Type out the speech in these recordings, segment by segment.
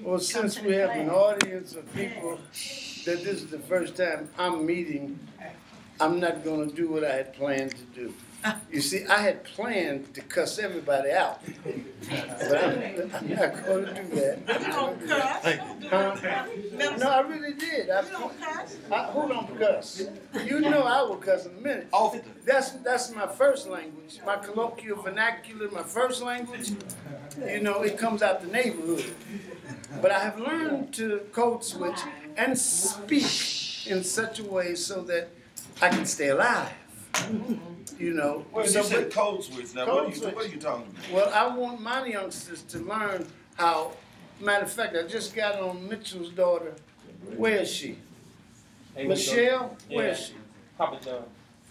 Well, since we have an audience of people that this is the first time I'm meeting, I'm not going to do what I had planned to do. You see, I had planned to cuss everybody out, but I'm not going to do that. You don't cuss? No, I really did. You don't cuss? Hold on, cuss. You know I will cuss in a minute. Often. That's my first language, my colloquial vernacular, my first language. You know, it comes out the neighborhood. But I have learned to code switch and speak in such a way so that I can stay alive. You know. Well, you said code switch. Now, what are you talking about? Well, I want my youngsters to learn how. Matter of fact, I just got on Mitchell's daughter. Where is she? Hey, Michelle? Where is she? Papa John.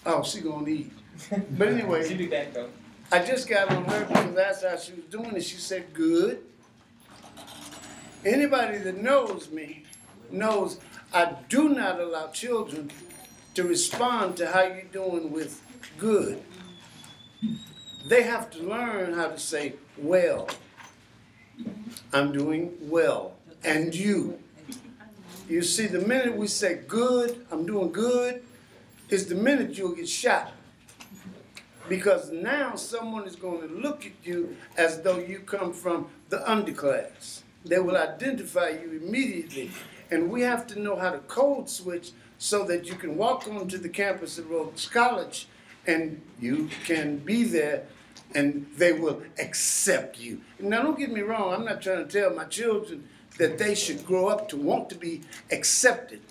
Oh, she gonna eat. But anyway, She'll be back though. I just got on her because that's how she was doing it. She said, good. Anybody that knows me knows I do not allow children to respond to how you're doing with good. They have to learn how to say, well. I'm doing well. And you. You see, the minute we say good, I'm doing good, is the minute you'll get shot. Because now someone is going to look at you as though you come from the underclass. They will identify you immediately. And we have to know how to code switch so that you can walk onto the campus at Rhodes College and you can be there and they will accept you. Now, don't get me wrong. I'm not trying to tell my children that they should grow up to want to be accepted.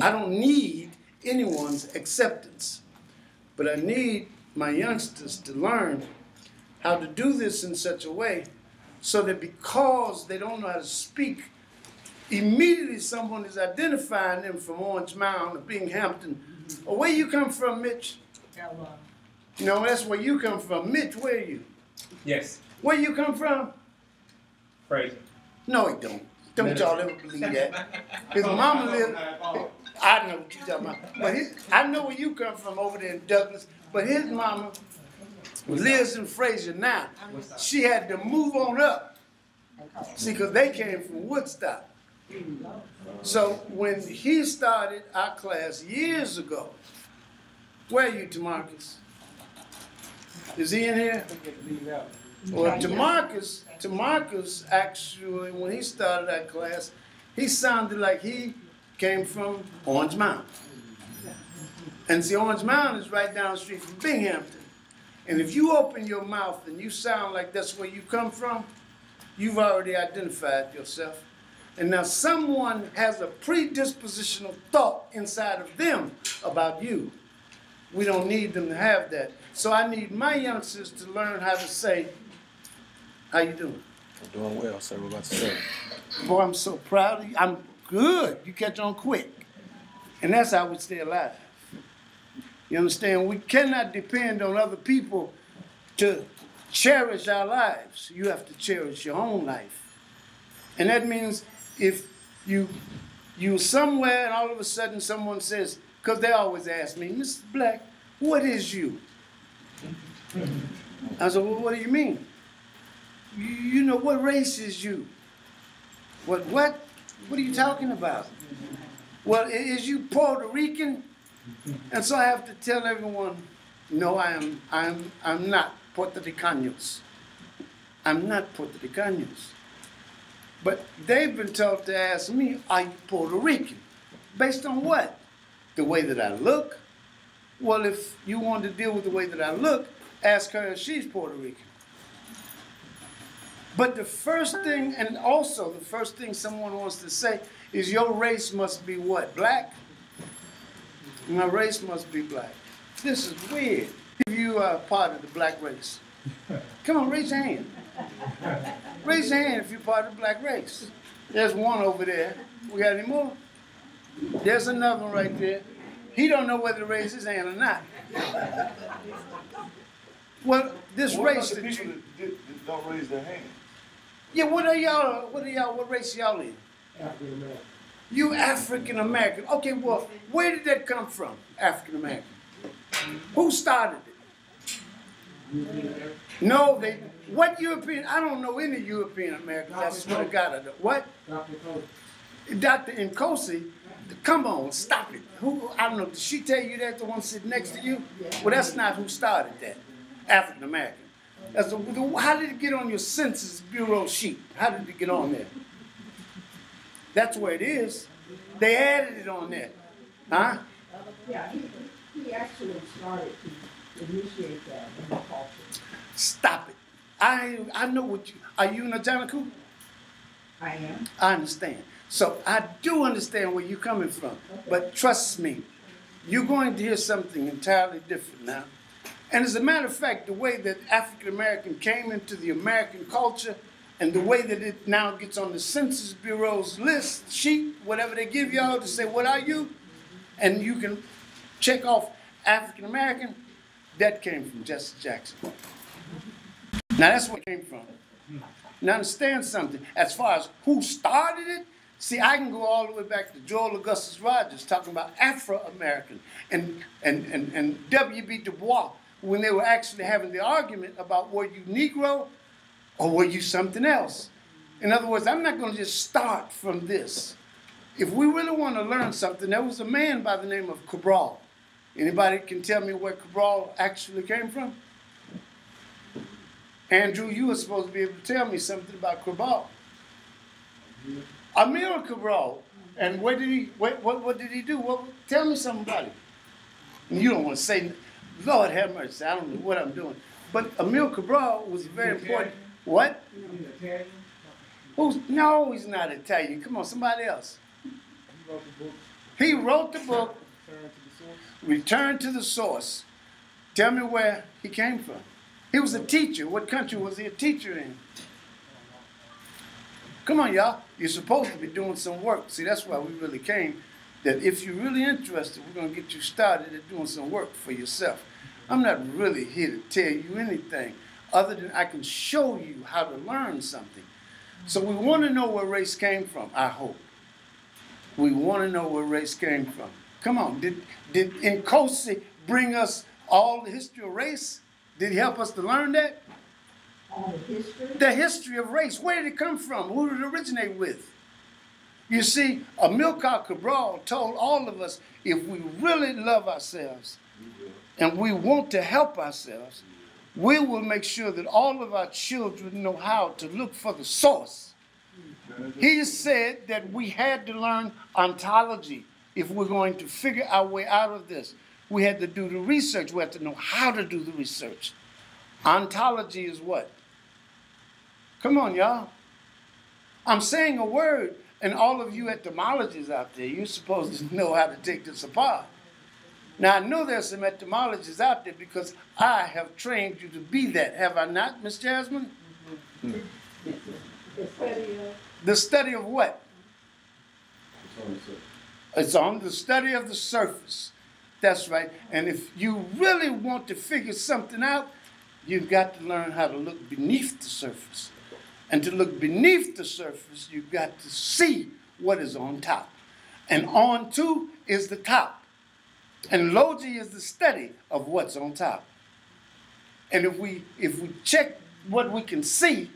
I don't need anyone's acceptance. But I need my youngsters to learn how to do this in such a way so that because they don't know how to speak, immediately someone is identifying them from Orange Mound or Binghamton. Or where you come from, Mitch? No, that's where you come from. Mitch, where are you? Yes. Where you come from? Fraser. No, he don't. Don't y'all ever believe that. His mama lived, I know what you're talking about. But I know where you come from over there in Douglas, but his mama lives in Fraser now. She had to move on up. See, because they came from Woodstock. So when he started our class years ago, where are you, Tamarcus? Is he in here? Well, Tamarcus actually, when he started that class, he sounded like he came from Orange Mound. And see, Orange Mound is right down the street from Binghamton. And if you open your mouth and you sound like that's where you come from, you've already identified yourself. And now someone has a predispositional thought inside of them about you. We don't need them to have that. So I need my youngsters to learn how to say, how you doing? I'm doing well, sir. What about yourself? Boy, I'm so proud of you. I'm good. You catch on quick. And that's how we stay alive. You understand? We cannot depend on other people to cherish our lives. You have to cherish your own life. And that means if you're somewhere and all of a sudden someone says, because they always ask me, Mr. Black, what is you? I said, well, what do you mean? You know, what race is you? What? What are you talking about? Well, is you Puerto Rican? And so I have to tell everyone, no, I'm not Puerto Ricanos. I'm not Puerto Ricanos. But they've been taught to ask me, are you Puerto Rican? Based on what? The way that I look? Well, if you want to deal with the way that I look, ask her if she's Puerto Rican. But the first thing, and also the first thing someone wants to say is your race must be what? Black? My race must be black. This is weird. If you are part of the black race. Come on, raise your hand. Raise your hand if you're part of the black race. There's one over there. We got any more? There's another one right there. He don't know whether to raise his hand or not. Well, this race that you don't raise their hand. Yeah, what race y'all in? African American. You African American. Okay, well, where did that come from? African American. Who started it? No, they. What European? I don't know any European Americans. I swear to God, I don't. What? Dr. Nkosi, come on, stop it. Who? I don't know. Did she tell you that? The one sitting next to you? Well, that's not who started that. African American. How did it get on your Census Bureau sheet? How did it get on there? That's where it is. They added it on there. Huh? Yeah, he actually started to initiate that in the culture. Stop it. I know what you, are you in a Janaku? I am. I understand. So I do understand where you're coming from. But trust me, you're going to hear something entirely different now. And as a matter of fact, the way that African American came into the American culture and the way that it now gets on the Census Bureau's list, sheet, whatever they give y'all to say, what are you? And you can check off African American, that came from Jesse Jackson. Now that's where it came from. Now understand something, as far as who started it, see, I can go all the way back to Joel Augustus Rogers talking about Afro-American and W.B. Du Bois when they were actually having the argument about were you Negro or were you something else. In other words, I'm not going to just start from this. If we really want to learn something, there was a man by the name of Cabral. Anybody can tell me where Cabral actually came from? Andrew, you were supposed to be able to tell me something about Cabral. Amir Cabral. And what did he do? Tell me something about it. And you don't want to say, Lord have mercy, I don't know what I'm doing. But Amir Cabral was very important. What? No, he's not Italian. Come on, somebody else. He wrote the book, Return to the Source. Tell me where he came from. He was a teacher. What country was he a teacher in? Come on, y'all. You're supposed to be doing some work. See, that's why we really came. That if you're really interested, we're going to get you started at doing some work for yourself. I'm not really here to tell you anything other than I can show you how to learn something. So we want to know where race came from, I hope. We want to know where race came from. Come on. Did Nkosi bring us all the history of race? Did he help us to learn that? All the history? The history of race. Where did it come from? Who did it originate with? You see, Amilcar Cabral told all of us, if we really love ourselves and we want to help ourselves, we will make sure that all of our children know how to look for the source. He said that we had to learn ontology if we're going to figure our way out of this. We had to do the research. We had to know how to do the research. Ontology is what? Come on, y'all. I'm saying a word, and all of you etymologists out there, you're supposed to know how to take this apart. Now, I know there's some etymologists out there because I have trained you to be that. Have I not, Miss Jasmine? The study of? The study of what? It's on the study of the surface. That's right. And if you really want to figure something out, you've got to learn how to look beneath the surface. And to look beneath the surface, you've got to see what is on top. And on to is the top. And logi is the study of what's on top. And if we check what we can see,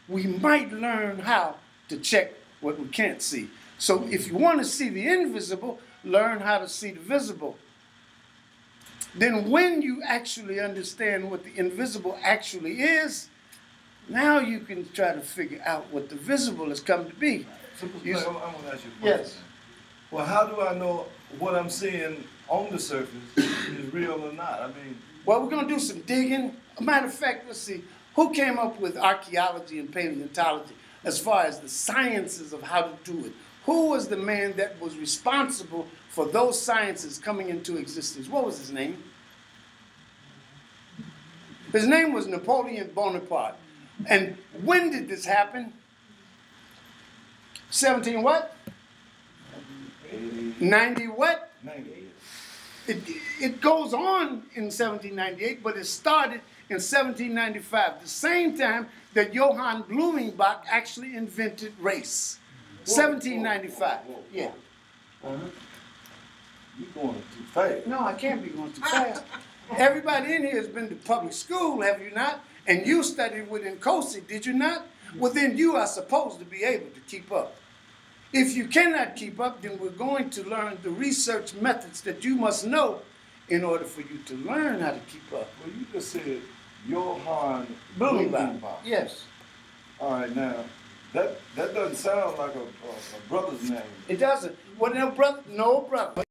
we might learn how to check what we can't see. So if you want to see the invisible, learn how to see the visible. Then when you actually understand what the invisible actually is, now you can try to figure out what the visible has come to be. I'm going to ask you a question. Yes. Well, how do I know what I'm seeing on the surface is real or not? I mean... Well, we're going to do some digging. A matter of fact, let's see. Who came up with archaeology and paleontology as far as the sciences of how to do it? Who was the man that was responsible for those sciences coming into existence? What was his name? His name was Napoleon Bonaparte. And when did this happen? 17 what? 90 what? 90. It goes on in 1798, but it started in 1795, the same time that Johann Blumenbach actually invented race. 1795. Yeah. You're going too fast. No, I can't be going too fast. Everybody in here has been to public school, have you not? And you studied within COSI, did you not? Well, then you are supposed to be able to keep up. If you cannot keep up, then we're going to learn the research methods that you must know in order for you to learn how to keep up. Well, you just said Johann Blumenbach. Blumenbach. Yes. All right, now, that doesn't sound like a brother's name. It doesn't. Well, no brother.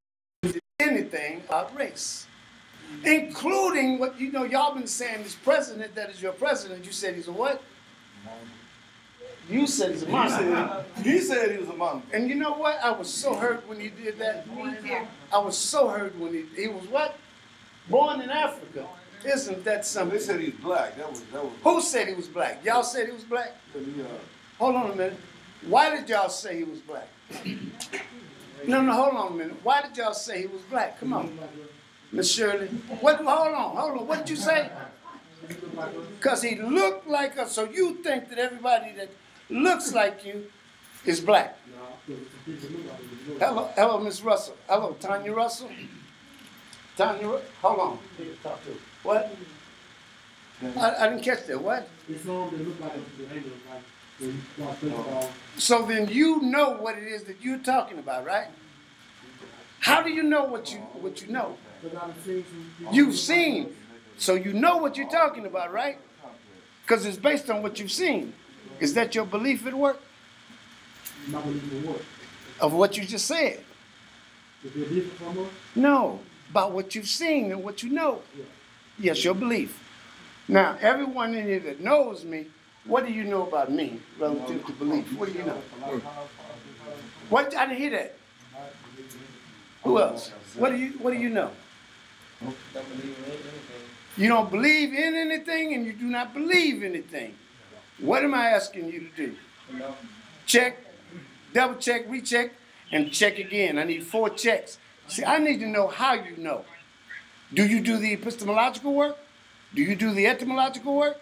Anything about race. Including what, you know, y'all been saying this president that is your president, you said he's a what? You said he's a monster. He said he was a monk. And you know what? I was so hurt when he did that. I was so hurt when he was what? Born in Africa. Isn't that something? They said he's black. That was. Who said he was black? Y'all said he was black? Hold on a minute. Why did y'all say he was black? No, hold on a minute. Why did y'all say he was black? Come on. Miss Shirley. Hold on. What did you say? Because he looked like us. So you think that everybody that looks like you is black? Hello, Miss Russell. Hello, Tanya Russell. Hold on. Talk to her. What? I didn't catch that. What? So then you know what it is that you're talking about, right? How do you know what you know? You've seen. So you know what you're talking about, right? Because it's based on what you've seen. Is that your belief at work? Of what you just said? No, about what you've seen and what you know. Yes, your belief. Now, everyone in here that knows me, what do you know about me relative to belief? What do you know? What? I didn't hear that. Who else? What do you know? Don't believe in anything. You don't believe in anything and you do not believe anything. What am I asking you to do? No. Check, double check, recheck, and check again. I need 4 checks. See, I need to know how you know. Do you do the epistemological work? Do you do the etymological work?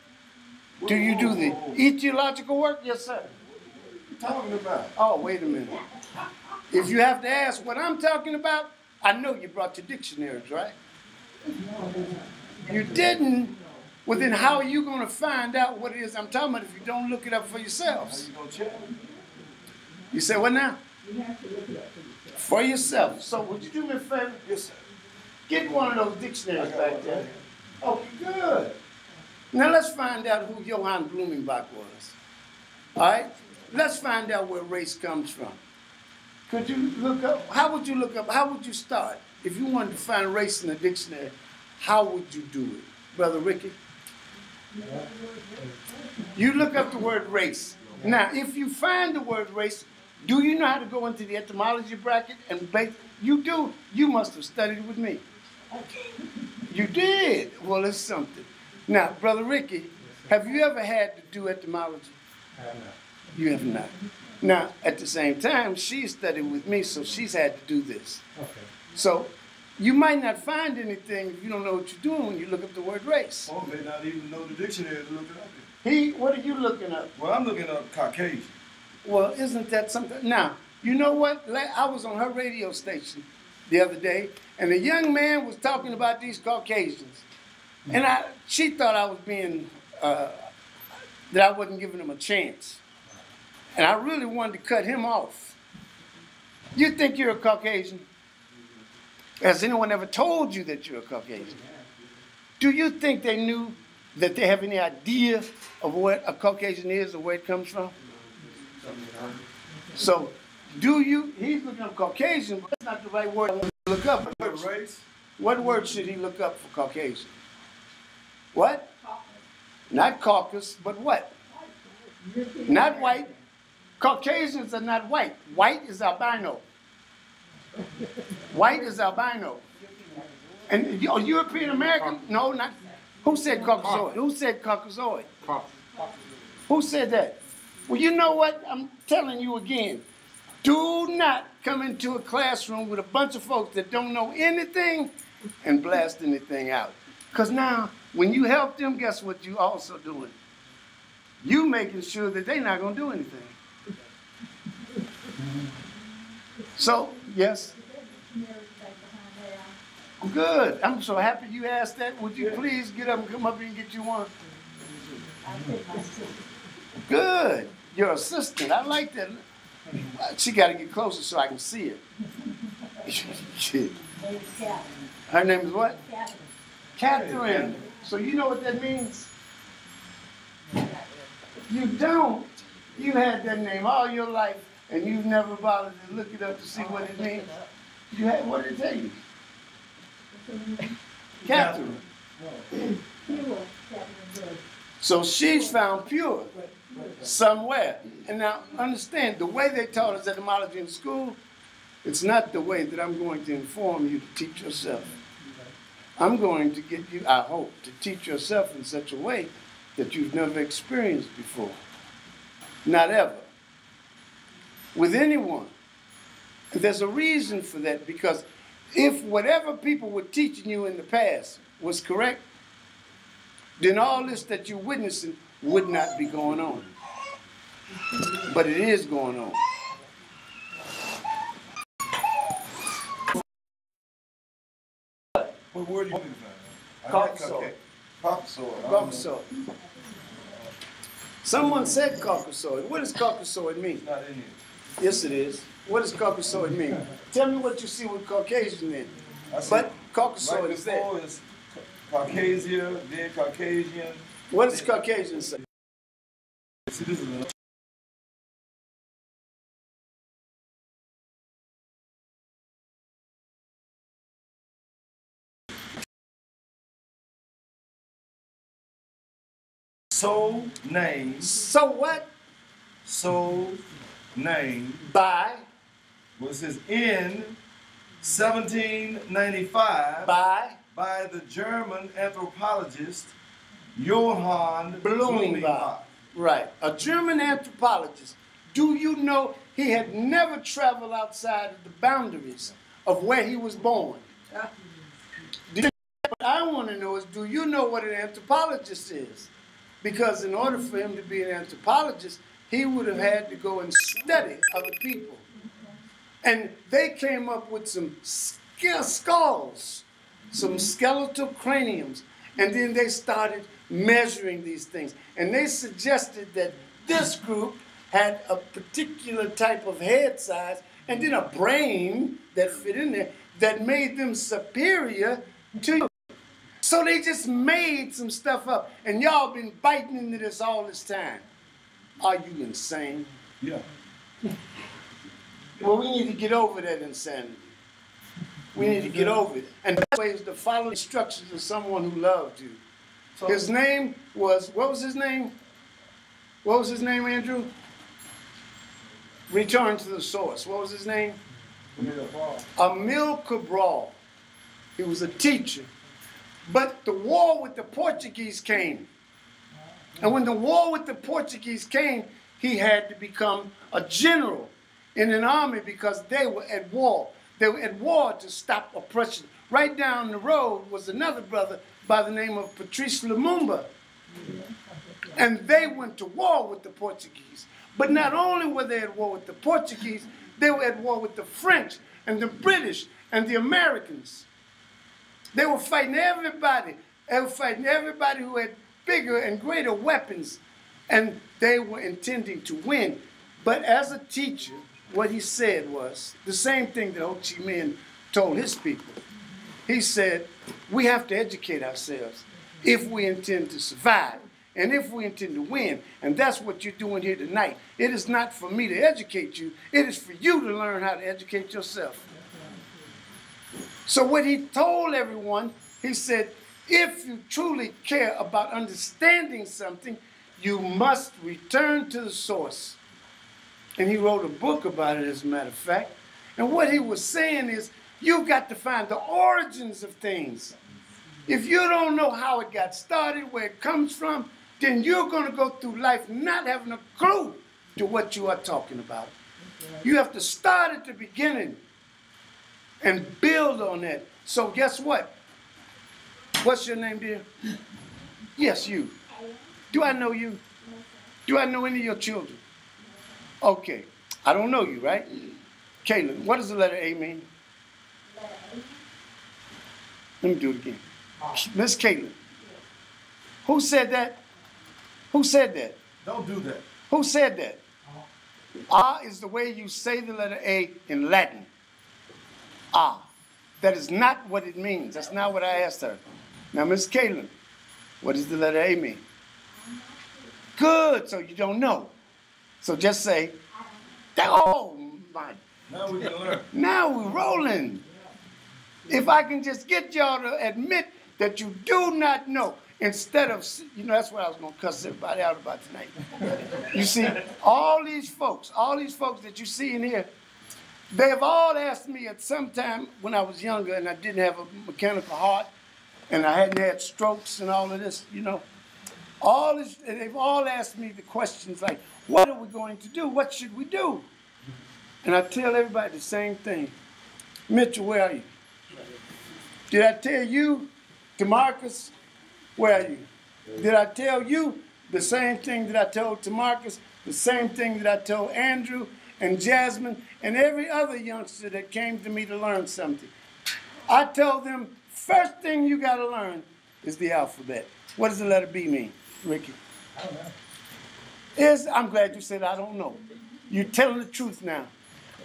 Do you do the etiological work? Yes, sir. What you talking about? Oh, wait a minute. If you have to ask what I'm talking about, I know you brought your dictionaries, right? You didn't. Well, then how are you going to find out what it is I'm talking about if you don't look it up for yourselves? How you gonna check? You say what now? You have to look it up For yourself. So would you do me a favor? Yes, sir. Get one of those dictionaries back there. Okay, good. Now let's find out who Johann Blumenbach was. All right? Let's find out where race comes from. Could you look up, how would you start? If you wanted to find race in the dictionary, how would you do it? Brother Ricky? You look up the word race. Now, if you find the word race, do you know how to go into the etymology bracket and base? You do. You must have studied with me. You did. Well, it's something. Now, Brother Ricky, have you ever had to do etymology? I have not. You have not. Now, at the same time, she studied with me, so she's had to do this. Okay. So you might not find anything if you don't know what you're doing when you look up the word race. Or may not even know the dictionary to look it up. What are you looking up? Well, I'm looking up Caucasian. Well, isn't that something? Now, you know what? I was on her radio station the other day, and a young man was talking about these Caucasians. And she thought I was being, that I wasn't giving him a chance. And I really wanted to cut him off. You think you're a Caucasian? Has anyone ever told you that you're a Caucasian? Do you think they knew that they have any idea of what a Caucasian is or where it comes from? So, he's looking up Caucasian, but that's not the right word to look up. Race? What word should he look up for Caucasian? What? Not caucus, but what? Not white. Caucasians are not white. White is albino. White is albino. And European American? No, not. Who said Caucasoid? Who said Caucasoid? Who said that? Well, you know what? I'm telling you again. Do not come into a classroom with a bunch of folks that don't know anything and blast anything out. Because now, when you help them, guess what you also doing? You making sure that they're not going to do anything. So, yes? Good. I'm so happy you asked that. Would you please get up and come up here and get you one? I'll take my seat. Good. Your assistant. I like that. She got to get closer so I can see it. Name is Catherine. Her name is what? Catherine. Catherine. So you know what that means? You don't. You had that name all your life, and you've never bothered to look it up to see what it means. You had, what did it tell you? Catherine. Pure, Catherine Good. So she's found pure somewhere. And now understand, the way they taught us etymology in school, it's not the way that I'm going to inform you to teach yourself. I'm going to get you, I hope, to teach yourself in such a way that you've never experienced before. Not ever. With anyone. And there's a reason for that, because if whatever people were teaching you in the past was correct, then all this that you're witnessing would not be going on. But it is going on. What word do you use? Caucasoid. Caucasoid. Caucasoid. Someone said Caucasoid. What does Caucasoid mean? It's not in here. Yes, it is. What does Caucasoid mean? Tell me what you see with Caucasian in. I see But Caucasoid right is there. before is Caucasia, then Caucasian. What does Caucasian say? See, this is a soul name. So what? Soul name By, was his in 1795 by, by the German anthropologist Johann Blumenbach. Blumenbach. Right. A German anthropologist. Do you know he had never traveled outside of the boundaries of where he was born? What I want to know is, do you know what an anthropologist is? Because in order for him to be an anthropologist, he would have had to go and study other people. And they came up with some skulls, some skeletal craniums, and then they started measuring these things. And they suggested that this group had a particular type of head size and then a brain that fit in there that made them superior to you. So they just made some stuff up, and y'all been biting into this all this time. Are you insane? Yeah. Well, we need to get over that insanity. We need to get over it. And that way is to follow instructions of someone who loved you. His name was, what was his name? What was his name, Andrew? Return to the source. What was his name? Emil Cabral. He was a teacher. But the war with the Portuguese came. And when the war with the Portuguese came, he had to become a general in an army because they were at war. They were at war to stop oppression. Right down the road was another brother by the name of Patrice Lumumba. And they went to war with the Portuguese. But not only were they at war with the Portuguese, they were at war with the French and the British and the Americans. They were fighting everybody. They were fighting everybody who had bigger and greater weapons. And they were intending to win. But as a teacher, what he said was the same thing that Ho Chi Minh told his people. He said, we have to educate ourselves if we intend to survive and if we intend to win. And that's what you're doing here tonight. It is not for me to educate you. It is for you to learn how to educate yourself. So what he told everyone, he said, if you truly care about understanding something, you must return to the source. And he wrote a book about it, as a matter of fact. And what he was saying is, you've got to find the origins of things. If you don't know how it got started, where it comes from, then you're going to go through life not having a clue to what you are talking about. You have to start at the beginning and build on that. So guess what? What's your name, dear? Yes, you. Do I know you? Do I know any of your children? Okay. I don't know you, right? Caitlin, what does the letter A mean? Let me do it again. Miss Caitlin. Who said that? Who said that? Don't do that. Who said that? Ah is the way you say the letter A in Latin. Ah. That is not what it means. That's not what I asked her. Now, Miss Caitlin, what does the letter A mean? Good, so you don't know. So just say, oh my. Now we can learn. Now we're rolling. If I can just get y'all to admit that you do not know, instead of, that's what I was going to cuss everybody out about tonight. You see, all these folks that you see in here, they have all asked me at some time when I was younger and I didn't have a mechanical heart and I hadn't had strokes and all of this, all this, and they've all asked me the questions like, what are we going to do? What should we do? And I tell everybody the same thing. Mitchell, where are you? Did I tell you, DeMarcus, where are you? Did I tell you the same thing that I told DeMarcus, the same thing that I told Andrew and Jasmine and every other youngster that came to me to learn something? I told them, first thing you got to learn is the alphabet. What does the letter B mean, Ricky? I don't know. I'm glad you said I don't know. You're telling the truth now.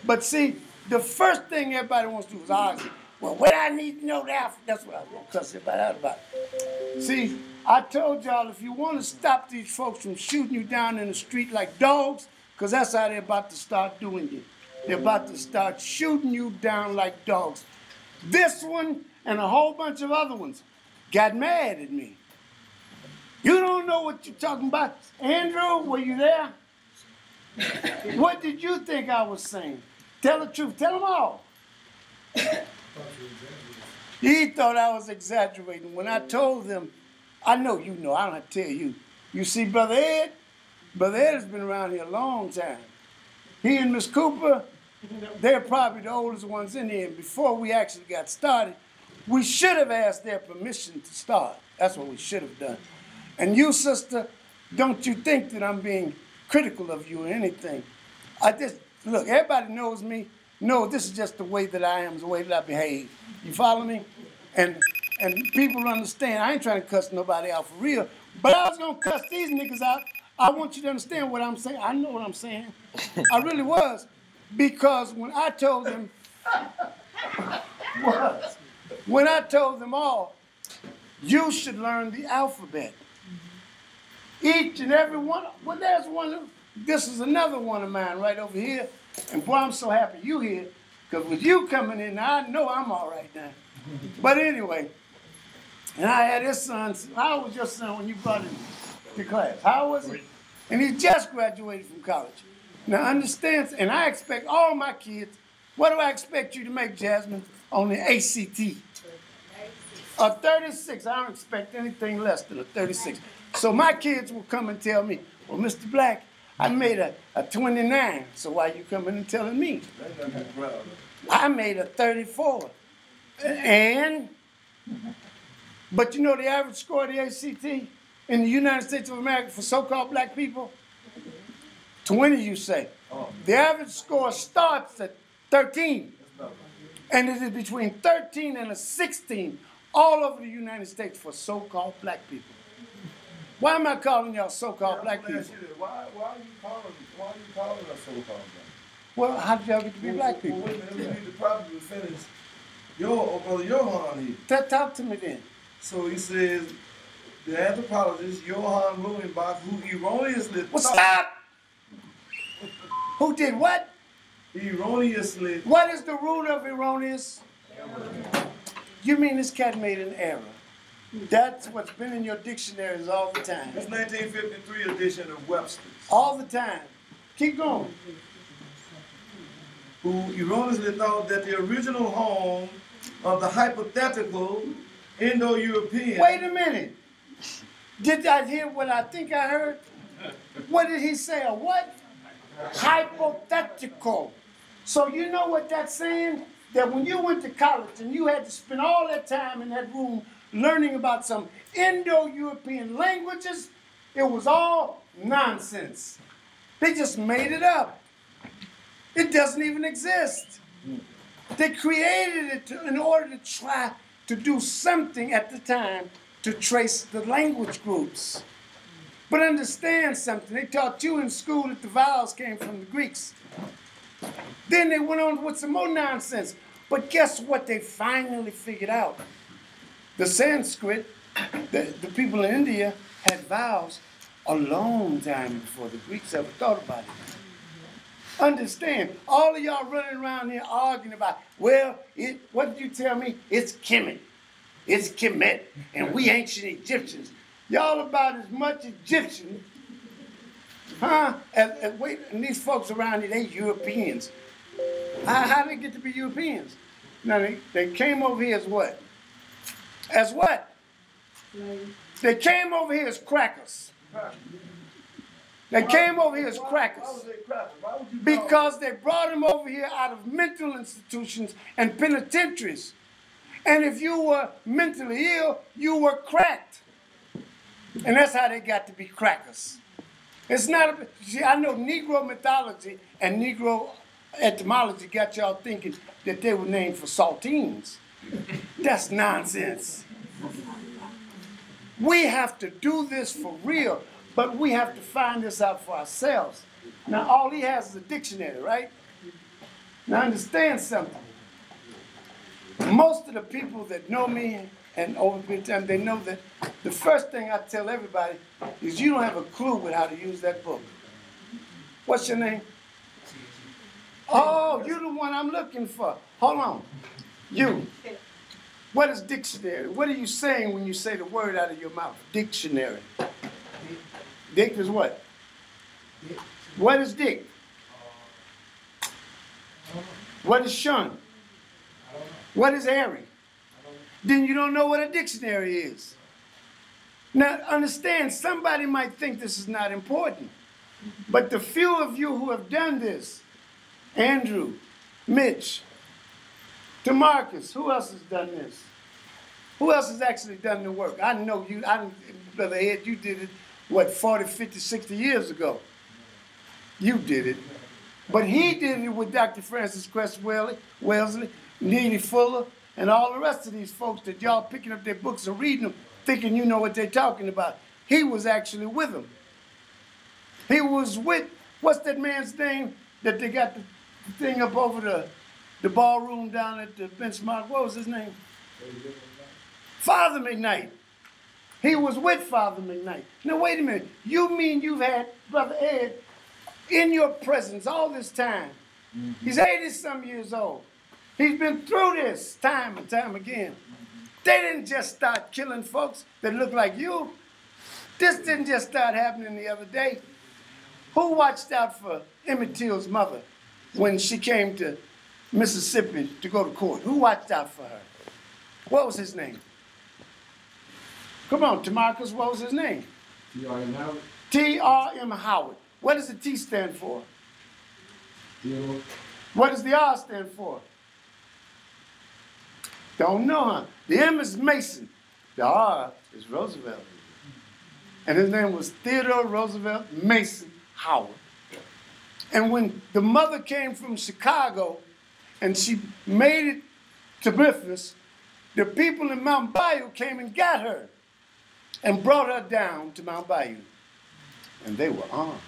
But see, the first thing everybody wants to do is argue. Well, what I need to know the alphabet, that's what I was going to cuss everybody out about. See, I told y'all if you want to stop these folks from shooting you down in the street like dogs, because that's how they're about to start doing you. They're about to start shooting you down like dogs. This one and a whole bunch of other ones got mad at me. You don't know what you're talking about. Andrew, were you there? What did you think I was saying? Tell the truth. Tell them all. He thought I was exaggerating. When I told them, I know you know, I don't have to tell you. You see, Brother Ed has been around here a long time. He and Miss Cooper, they're probably the oldest ones in here. And before we actually got started, we should have asked their permission to start. That's what we should have done. And you, sister, don't you think that I'm being critical of you or anything. Look, everybody knows me. No, this is just the way that I am, the way that I behave. You follow me? And people understand. I ain't trying to cuss nobody out for real, but I was going to cuss these niggas out. I want you to understand what I'm saying. I know what I'm saying. I really was. Because when I told them, all, you should learn the alphabet. Each and every one. Well, there's one. This is another one of mine right over here. And boy, I'm so happy you here. Because with you coming in, I know I'm all right now. But anyway, and I had his son. How was your son when you brought him to class? How was he? And he just graduated from college. Now understand, and I expect all my kids, what do I expect you to make, Jasmine, on the ACT? A 36. I don't expect anything less than a 36. So my kids will come and tell me, well, Mr. Black, I made a 29. So why you coming and telling me? I made a 34. But you know the average score of the ACT in the United States of America for so-called black people? 20, you say. The average score starts at 13. And it is between 13 and a 16 all over the United States for so-called black people. Why am I calling y'all so-called black people? Why are you calling us so-called black? Well, how did y'all get to be black people? Well, wait a minute, we need to probably finish Brother Johann here. Talk to me then. So he says, the anthropologist Johann Rubenbach, who erroneously Stop! Who did what? Erroneously. What is the root of erroneous? You mean this cat made an error? That's what's been in your dictionaries all the time. It's 1953 edition of Webster's. All the time. Keep going. Who erroneously thought that the original home of the hypothetical Indo-European. Wait a minute. Did I hear what I think I heard? What did he say? A what? Hypothetical. So you know what that's saying? That when you went to college and you had to spend all that time in that room learning about some Indo-European languages, it was all nonsense. They just made it up. It doesn't even exist. They created it in order to try to do something at the time to trace the language groups. But understand something. They taught you in school that the vowels came from the Greeks. Then they went on with some more nonsense. But guess what they finally figured out? The Sanskrit, the people in India had vowels a long time before the Greeks ever thought about it. Understand, all of y'all running around here arguing about, well, what did you tell me? It's Kemet. It's Kemet. And we ancient Egyptians. Y'all about as much Egyptian, and these folks around here, they Europeans. How did they get to be Europeans? Now, they came over here as what? As what? They came over here as crackers. They came over here as crackers. Because they brought them over here out of mental institutions and penitentiaries. And if you were mentally ill, you were cracked. And that's how they got to be crackers. It's not, see, I know Negro mythology and Negro etymology got y'all thinking that they were named for saltines. That's nonsense. We have to do this for real, but we have to find this out for ourselves. Now, all he has is a dictionary, right? Now, understand something. Most of the people that know me and over the time, they know that the first thing I tell everybody is you don't have a clue with how to use that book. What's your name? Oh, you're the one I'm looking for. Hold on. You. What is dictionary? What are you saying when you say the word out of your mouth? Dictionary. Dick is what? What is dick? What is shun? What is airy? Then you don't know what a dictionary is. Now, understand, somebody might think this is not important, but the few of you who have done this, Andrew, Mitch, DeMarcus, who else has done this? Who else has actually done the work? I know you, Brother Ed, you did it, what, 40, 50, 60 years ago. You did it. But he did it with Dr. Francis Cress Wellesley, Neely Fuller, and all the rest of these folks that y'all picking up their books and reading them, thinking you know what they're talking about. He was actually with them. He was with, what's that man's name that they got the thing up over the ballroom down at the benchmark? What was his name? Father McKnight. He was with Father McKnight. Now, wait a minute. You mean you've had Brother Ed in your presence all this time? He's 80-some years old. He's been through this time and time again. They didn't just start killing folks that look like you. This didn't just start happening the other day. Who watched out for Emmett Till's mother when she came to Mississippi to go to court? Who watched out for her? What was his name? Come on, Tamarcus, what was his name? T.R.M. Howard. T.R.M. Howard. What does the T stand for? Theodore. What does the R stand for? Don't know, huh? The M is Mason. The R is Roosevelt. And his name was Theodore Roosevelt Mason Howard. And when the mother came from Chicago and she made it to Memphis, the people in Mount Bayou came and got her and brought her down to Mount Bayou. And they were armed.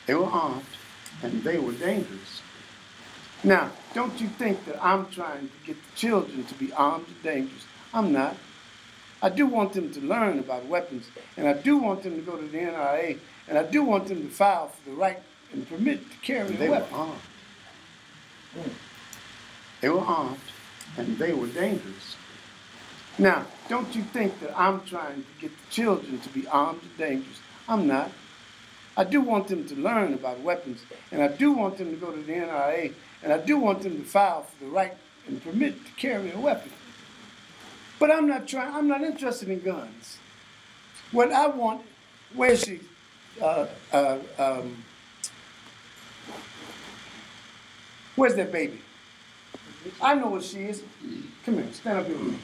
They were armed and they were dangerous. Now, don't you think that I'm trying to get the children to be armed and dangerous? I'm not. I do want them to learn about weapons, and I do want them to go to the NRA, and I do want them to file for the right and permit to carry a weapon. They were armed. They were armed, and they were dangerous. Now, don't you think that I'm trying to get the children to be armed and dangerous? I'm not. I do want them to learn about weapons, and I do want them to go to the NRA, and I do want them to file for the right and permit to carry a weapon. But I'm not interested in guns. What I want, where's she? Where's that baby? I know what she is. Come here, stand up here with me.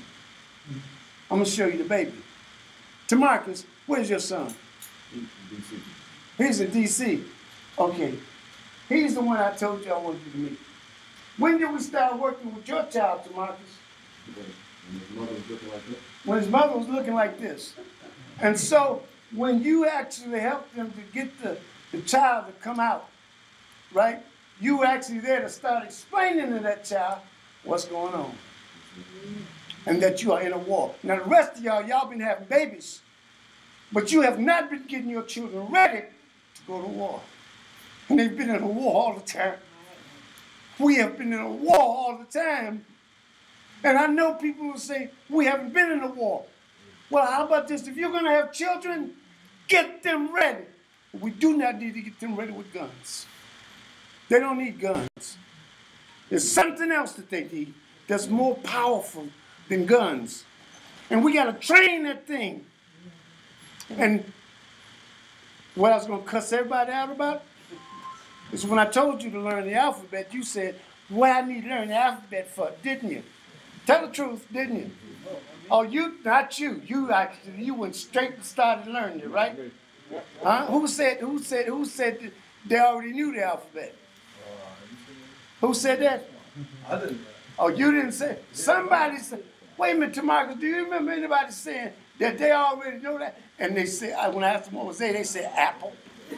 I'm gonna show you the baby. Tamarcus, where's your son? D.C. He's in D.C. Okay. He's the one I told you I wanted you to meet. When did we start working with your child, Marcus? And his mother was looking like this. When his mother was looking like this. And so when you actually helped them to get the child to come out, right? You were actually there to start explaining to that child what's going on. And that you are in a war. Now the rest of y'all been having babies, but you have not been getting your children ready to go to war. And they've been in a war all the time. We have been in a war all the time. And I know people will say, we haven't been in a war. Well, how about this? If you're going to have children, get them ready. We do not need to get them ready with guns. They don't need guns. There's something else that they need that's more powerful than guns. And we got to train that thing. And what I was going to cuss everybody out about is when I told you to learn the alphabet, you said, what I need to learn the alphabet for, didn't you? Tell the truth, didn't you? Oh, not you. You went straight and started learning it, right? Huh? Who said that they already knew the alphabet? Who said that? I didn't. Oh, you didn't say. Somebody said. Wait a minute, Tamarcus, do you remember anybody saying that they already know that? And they said, when I asked them what was they said apple.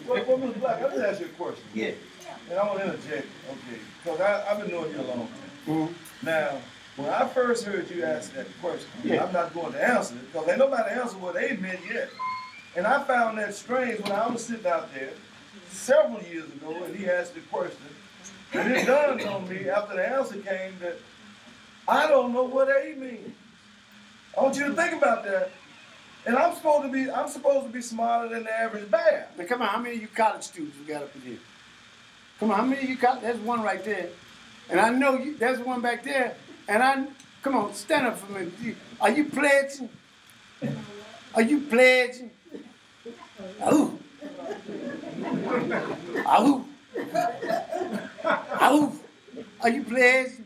Well, Mr. Black, let me ask you a question. Yeah. And I want to interject, okay, because I've been knowing you a long time. Mm-hmm. Now, when I first heard you ask that question, Yeah. I'm not going to answer it, because ain't nobody answered what they meant yet. And I found that strange when I was sitting out there several years ago, and he asked the question, and it dawned on me after the answer came that I don't know what A means. I want you to think about that. And I'm supposed to be smarter than the average bear. Now, come on, how many of you college students we got up in here? Come on, how many of you college? There's one right there. And I know there's one back there. And come on, stand up for me. Are you pledging? Are you pledging? Ahoo. Ahoo. Ahoo. Are you pledging?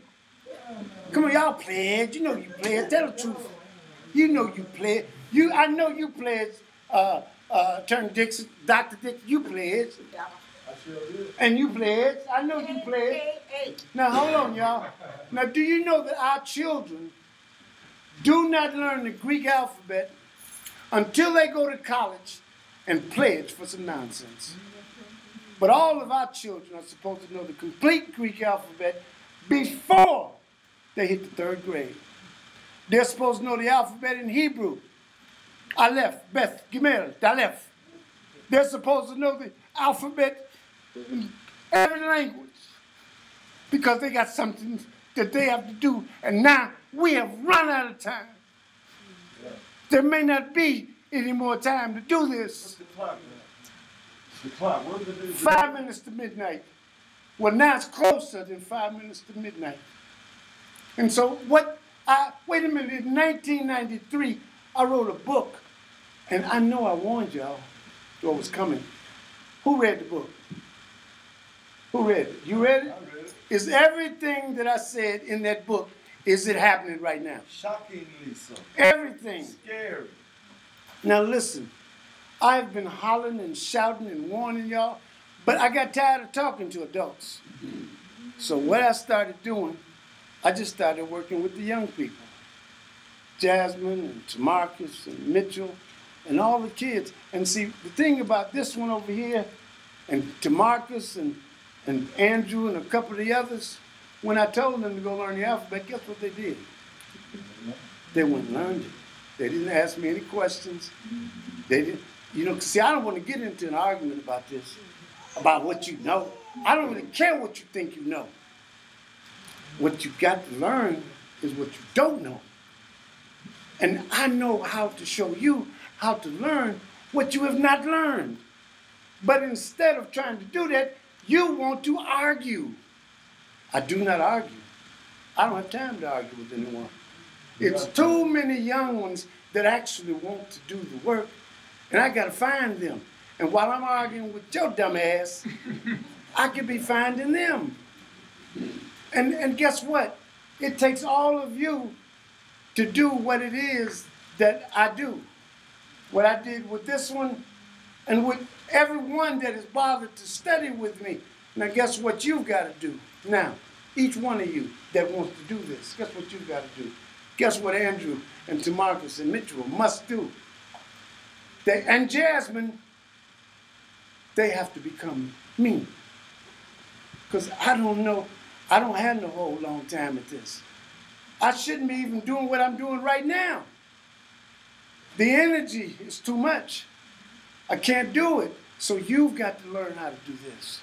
Come on, y'all pledge. You know you pledge. Tell the truth. You know you pledge. I know you pledge, Attorney Dixon, Dr. Dixon, you pledge. I sure did. And you pledge. I know you pledge. Now, hold on, y'all. Now, do you know that our children do not learn the Greek alphabet until they go to college and pledge for some nonsense? But all of our children are supposed to know the complete Greek alphabet before they hit the 3rd grade. They're supposed to know the alphabet in Hebrew. Aleph, Beth, Gimel, Dalef. They're supposed to know the alphabet in every language because they got something that they have to do. And now we have run out of time. Yeah. There may not be any more time to do this. What's the clock now? The clock, what does it do? 5 minutes to midnight. Well, now it's closer than 5 minutes to midnight. And so wait a minute, in 1993, I wrote a book. And I know I warned y'all what was coming. Who read the book? Who read it? You read it? I read it. Is everything that I said in that book, is it happening right now? Shockingly so. Everything. Scary. Now listen, I've been hollering and shouting and warning y'all, but I got tired of talking to adults. So what I started doing, I just started working with the young people. Jasmine and Tamarcus and Mitchell and all the kids. And see, the thing about this one over here and Tamarcus and Andrew and a couple of the others, when I told them to go learn the alphabet, guess what they did? They went and learned it. They didn't ask me any questions. They didn't, see, I don't want to get into an argument about this, about what you know. I don't really care what you think you know. What you got to learn is what you don't know. And I know how to show you how to learn what you have not learned. But instead of trying to do that, you want to argue. I do not argue. I don't have time to argue with anyone. It's too many young ones that actually want to do the work, and I got to find them. And while I'm arguing with your dumb ass, I could be finding them. And guess what? It takes all of you to do what it is that I do. What I did with this one, and with everyone that has bothered to study with me. Now guess what you've got to do? Now, Each one of you that wants to do this, guess what you've got to do? Guess what Andrew and Tamarcus and Mitchell must do? And Jasmine, they have to become me. Because I don't know, I don't have no whole long time at this. I shouldn't be even doing what I'm doing right now. The energy is too much. I can't do it. So you've got to learn how to do this.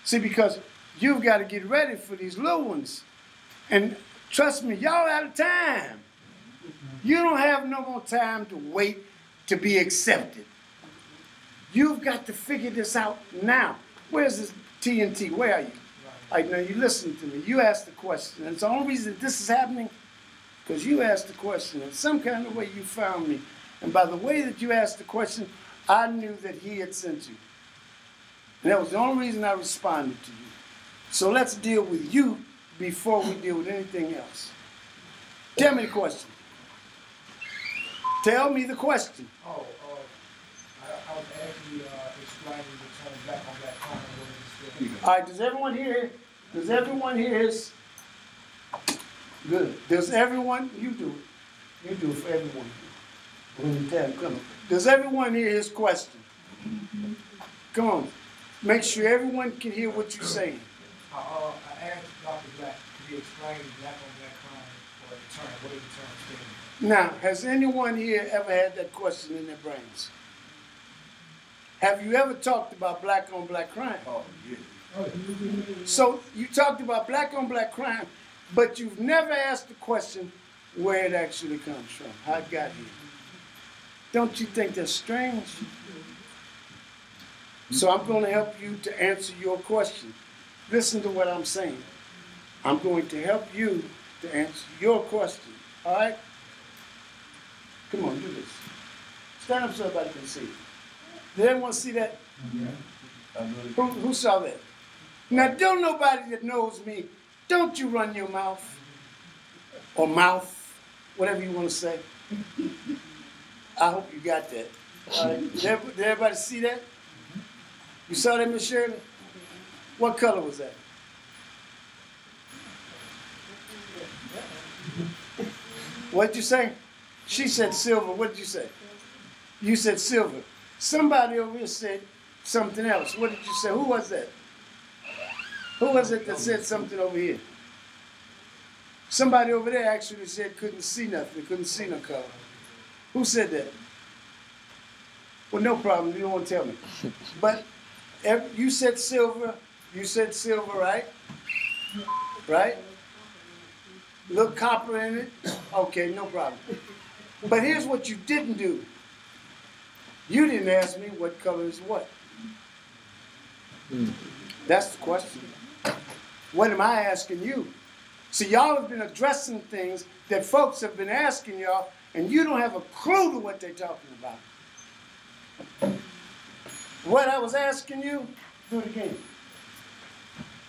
See, because you've got to get ready for these little ones. And trust me, y'all out of time. You don't have no more time to wait to be accepted. You've got to figure this out now. Where's this TNT? Where are you? All right, now you listen to me. You asked the question. And it's the only reason this is happening because you asked the question. In some kind of way you found me. And by the way that you asked the question, I knew that he had sent you. And that was the only reason I responded to you. So let's deal with you before we deal with anything else. Tell me the question. Tell me the question. I was actually explaining the term black on black crime. All right, does everyone hear? Does everyone hear his? Good. Does everyone? You do it. You do it for everyone. When you tell him, come on. Does everyone hear his question? Come on. Make sure everyone can hear what you're saying. I asked Dr. Black to explain black on black crime or the term. What is the term standing? Now, has anyone here ever had that question in their brains? Have you ever talked about black on black crime? Oh, yeah. So you talked about black on black crime, but you've never asked the question where it actually comes from, how it got here. Don't you think that's strange? So I'm going to help you to answer your question. Listen to what I'm saying. I'm going to help you to answer your question. All right? Come on, do this. Stand up so everybody can see. Did everyone see that? Yeah. Who saw that? Now, don't nobody that knows me, don't you run your mouth. Or mouth, whatever you want to say. I hope you got that. Did everybody see that? You saw that, Miss Shirley? What color was that? What'd you say? She said silver. What did you say? You said silver. Somebody over here said something else. What did you say? Who was that? Who was it that said something over here? Somebody over there actually said couldn't see nothing, couldn't see no color. Who said that? Well, no problem. You don't want to tell me. But you said silver. You said silver, right? Right? Little copper in it. Okay, no problem. But here's what you didn't do. You didn't ask me what color is what. That's the question. What am I asking you? See, y'all have been addressing things that folks have been asking y'all, and you don't have a clue to what they're talking about. What I was asking you, do it again.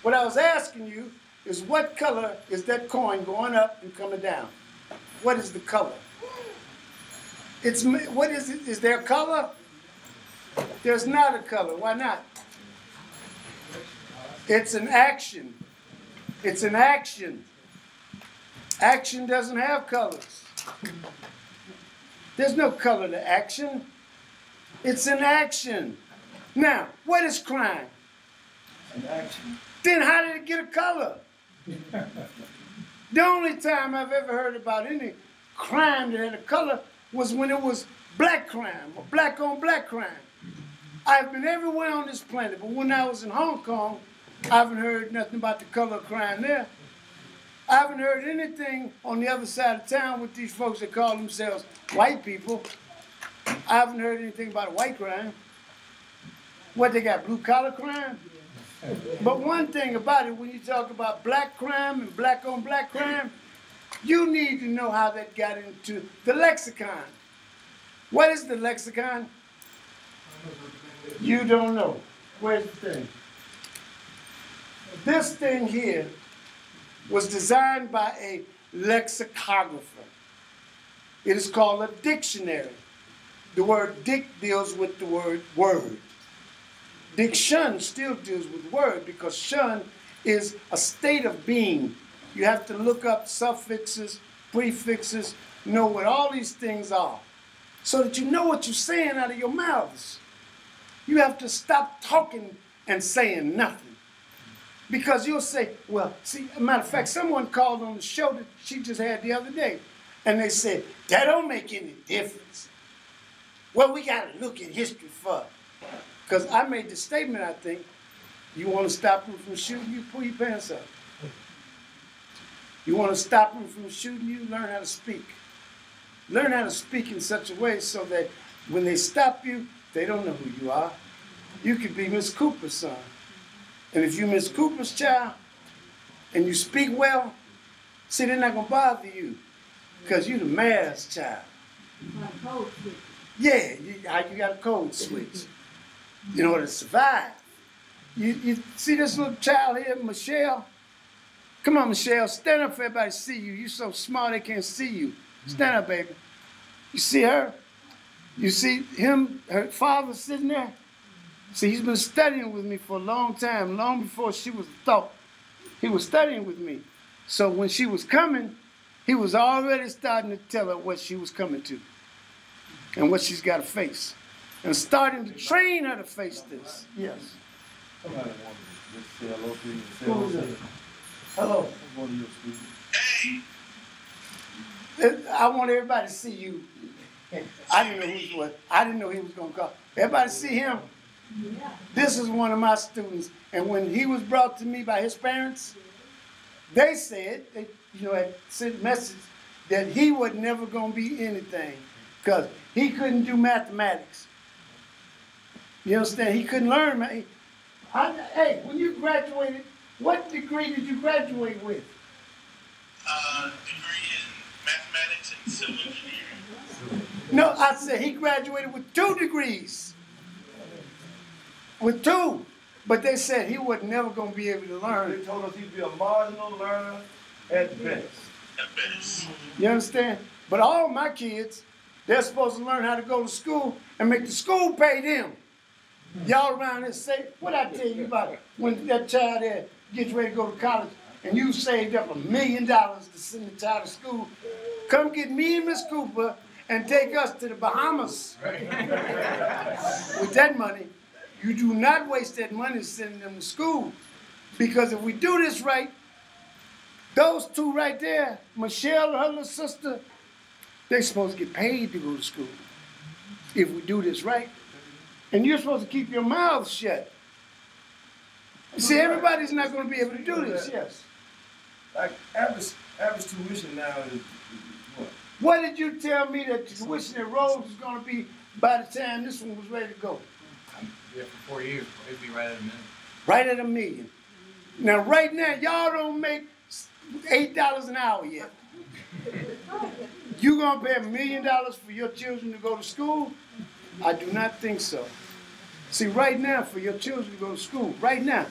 What I was asking you is what color is that coin going up and coming down? What is the color? What is it? Is there a color? There's not a color. Why not? It's an action. It's an action. Action doesn't have colors. There's no color to action. It's an action. Now, what is crime? An action. Then how did it get a color? The only time I've ever heard about any crime that had a color was when it was black crime or black on black crime. I've been everywhere on this planet, but when I was in Hong Kong, I haven't heard nothing about the color of crime there. I haven't heard anything on the other side of town with these folks that call themselves white people. I haven't heard anything about white crime. What, they got blue collar crime? But one thing about it, when you talk about black crime and black on black crime, you need to know how that got into the lexicon. What is the lexicon? You don't know. Where's the thing? This thing here was designed by a lexicographer. It is called a dictionary. The word dic deals with the word word. Diction still deals with word because shun is a state of being. You have to look up suffixes, prefixes, know what all these things are, so that you know what you're saying out of your mouths. You have to stop talking and saying nothing. Because you'll say, well, see, matter of fact, someone called on the show that she just had the other day, and they said, that don't make any difference. Well, we got to look at history first. Because I made the statement, I think, you want to stop them from shooting you, pull your pants up. You want to stop them from shooting you, learn how to speak. Learn how to speak in such a way so that when they stop you, they don't know who you are. You could be Miss Cooper's son. And if you're Miss Cooper's child and you speak well, see, they're not going to bother you because you're the mayor's child. Yeah, you got a code switch in order to survive. You see this little child here, Michelle? Come on, Michelle, stand up for everybody to see you. You're so smart they can't see you. Stand up, baby. You see her? You see him, her father sitting there? See, he's been studying with me for a long time, long before she was a thought. He was studying with me. So when she was coming, he was already starting to tell her what she was coming to and what she's got to face. And starting to train her to face this. Yes. Somebody wanted to just say hello to you and say hello to you. Hello. One of your speakers. I want everybody to see you. I didn't know who he was. I didn't know he was going to come. Everybody see him? This is one of my students. And when he was brought to me by his parents, they said, had sent a message that he was never going to be anything because he couldn't do mathematics. You understand? He couldn't learn. Hey, when you graduated, what degree did you graduate with? Degree in mathematics and civil engineering. No, I said he graduated with 2 degrees. With 2. But they said he was never going to be able to learn. They told us he'd be a marginal learner at best. At best. You understand? But all my kids, they're supposed to learn how to go to school and make the school pay them. Y'all around here say, what I tell you about when that child there gets ready to go to college and you saved up $1 million to send the child to school, come get me and Miss Cooper and take us to the Bahamas. With that money, you do not waste that money sending them to school. Because if we do this right, those 2 right there, Michelle and her little sister, they're supposed to get paid to go to school. If we do this right. And you're supposed to keep your mouth shut. See, everybody's not going to be able to do this, yes. Like average tuition now is what? What did you tell me that the tuition at Rhodes was going to be by the time this one was ready to go? Yeah, for 4 years, it'd be right at $1 million. Right at $1 million. Now, right now, y'all don't make $8 an hour yet. You gonna pay $1 million for your children to go to school? I do not think so. See, right now, for your children to go to school, right now,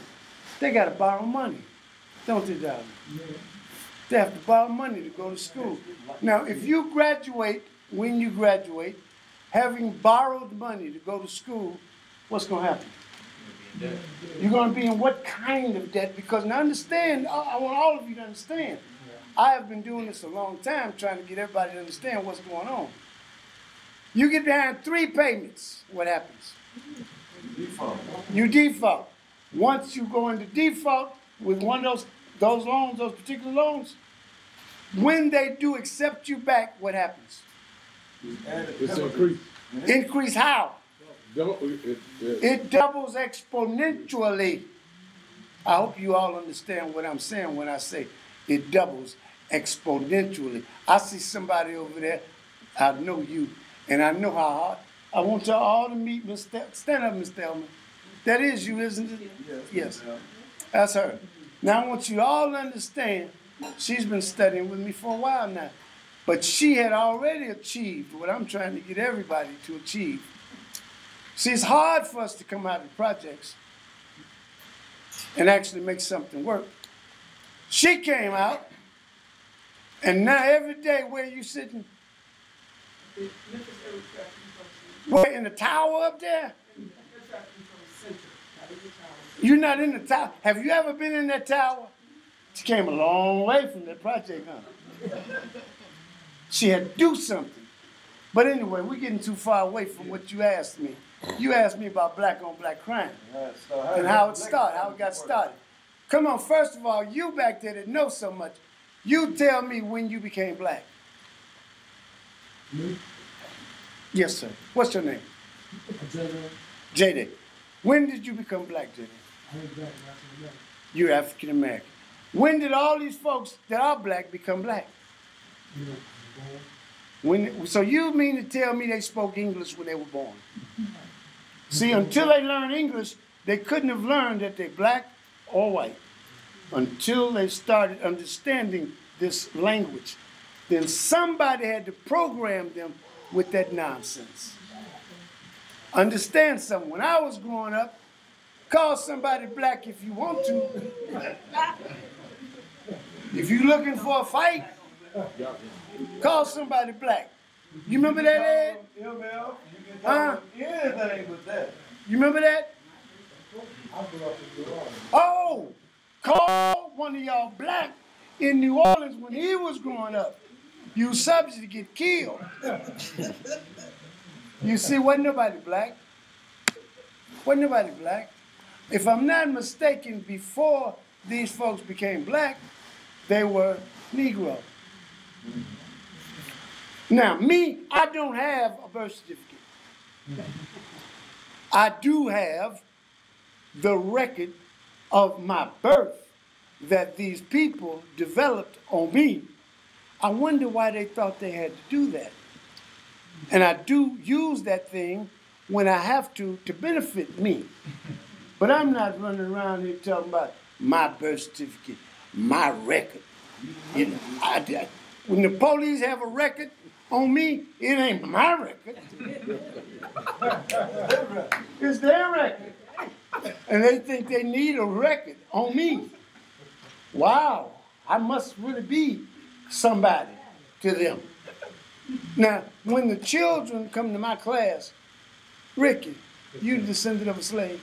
they got to borrow money, don't they, darling? They have to borrow money to go to school. Now, if you graduate, when you graduate, having borrowed money to go to school, what's going to happen? You're going to be in what kind of debt? Because now understand, I want all of you to understand. I have been doing this a long time, trying to get everybody to understand what's going on. You get behind 3 payments, what happens? Default. You default. Once you go into default with one of those loans, those particular loans, when they do accept you back, what happens? It's increased. Increase how? It It doubles exponentially. I hope you all understand what I'm saying when I say it doubles exponentially. I see somebody over there, I know you, and I know how hard. I want y'all all to meet Miss Stand up, Miss Thelma. That is you, isn't it? Yes. That's her. Now I want you all to understand, she's been studying with me for a while now. But she had already achieved what I'm trying to get everybody to achieve. See, it's hard for us to come out of projects and actually make something work. She came out, and now every day, where you sitting? Where, in the tower up there? You're not in the tower. Have you ever been in that tower? She came a long way from that project, huh? She had to do something. But anyway, we're getting too far away from what you asked me. You asked me about black on black crime and how it started, how it got started. Come on, first of all, you back there that know so much, you tell me when you became black. Me? Yes, sir. What's your name? J.D. When did you become black, J.D.? I ain't black, African American. You're African American. When did all these folks that are black become black? You know, born. So you mean to tell me they spoke English when they were born? See, until they learned English, they couldn't have learned that they're black or white until they started understanding this language. Then somebody had to program them with that nonsense. Understand something. When I was growing up, call somebody black if you want to. If you're looking for a fight, call somebody black. You remember that, Ed? ML, you can call anything but that. You remember that? I grew up in New Orleans. Oh, call one of y'all black in New Orleans when he was growing up. You were subject to get killed. You see, wasn't nobody black. Wasn't nobody black. If I'm not mistaken, before these folks became black, they were Negro. Now, me, I don't have a birth certificate. I do have the record of my birth that these people developed on me. I wonder why they thought they had to do that. And I do use that thing when I have to benefit me. But I'm not running around here talking about my birth certificate, my record. You know, when the police have a record on me, it ain't my record. It's their record. And they think they need a record on me. Wow, I must really be somebody to them. Now, when the children come to my class, Ricky, you the descendant of a slave.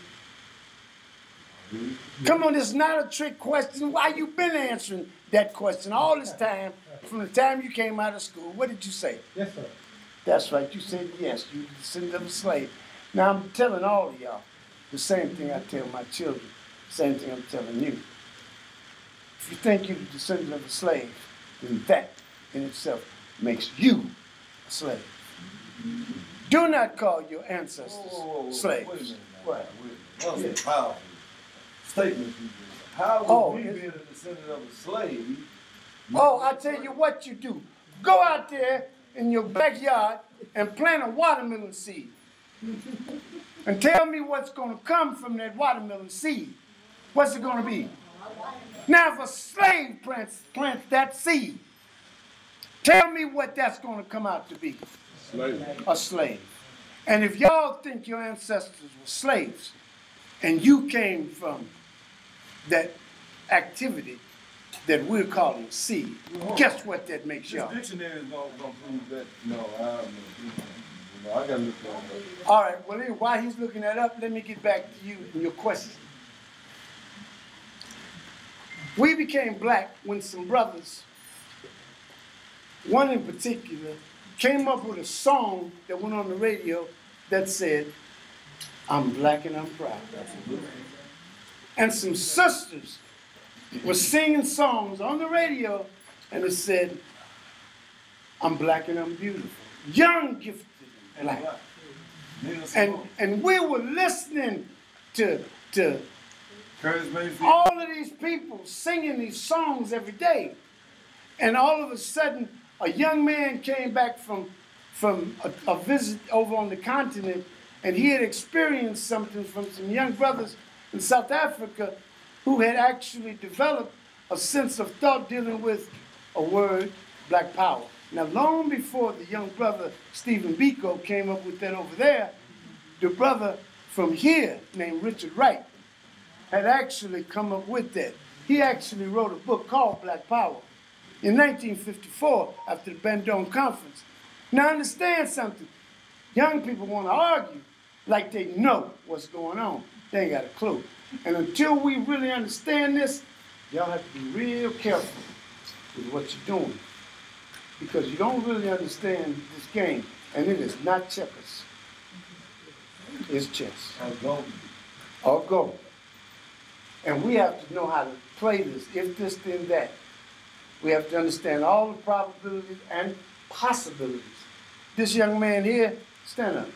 Come on, this is not a trick question. Why you been answering that question all this time, from the time you came out of school? What did you say? Yes, sir. That's right, you said yes, you the descendant of a slave. Now, I'm telling all of y'all the same thing I tell my children, the same thing I'm telling you. If you think you're the descendant of a slave, then that in itself makes you a slave. Do not call your ancestors slaves. Wait a minute. What? That was a powerful statement you did. How would we be a descendant of a slave? Oh, I tell you what you do. Go out there in your backyard and plant a watermelon seed. And tell me what's going to come from that watermelon seed. What's it going to be? Now, if a slave plants that seed, tell me what that's going to come out to be. Slave. A slave. And if y'all think your ancestors were slaves, and you came from that activity that we're calling seed, guess what that makes y'all? This dictionary is going to prove that. No, I don't know. I got to look that up. All right, well, while he's looking that up, let me get back to you and your question. We became black when some brothers, one in particular, came up with a song that went on the radio that said, I'm black and I'm proud. And some sisters were singing songs on the radio and it said, I'm black and I'm beautiful. Young, gifted, and black. And we were listening to all of these people singing these songs every day. And all of a sudden, a young man came back from a visit over on the continent, and he had experienced something from some young brothers in South Africa who had actually developed a sense of thought dealing with a word, black power. Now, long before the young brother, Stephen Biko, came up with that over there, the brother from here, named Richard Wright, had actually come up with that. He actually wrote a book called Black Power in 1954 after the Bandung Conference. Now, understand something. Young people want to argue like they know what's going on. They ain't got a clue. And until we really understand this, y'all have to be real careful with what you're doing. Because you don't really understand this game. And it is not checkers. It's chess. Or go. And we have to know how to play this, if this, then that. We have to understand all the probabilities and possibilities. This young man here, stand up.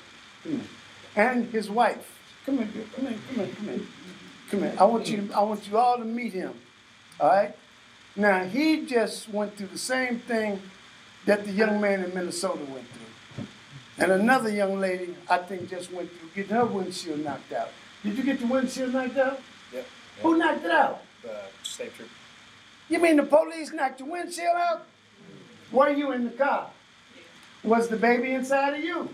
Come here. And his wife. Come here, come here, come here, come here. Come here. I want you all to meet him. All right? Now, he just went through the same thing that the young man in Minnesota went through. And another young lady, I think, just went through getting her windshield knocked out. Did you get the windshield knocked out? Yep. Who knocked it out? State trooper. You mean the police knocked your windshield out? Were you in the car? Was the baby inside of you?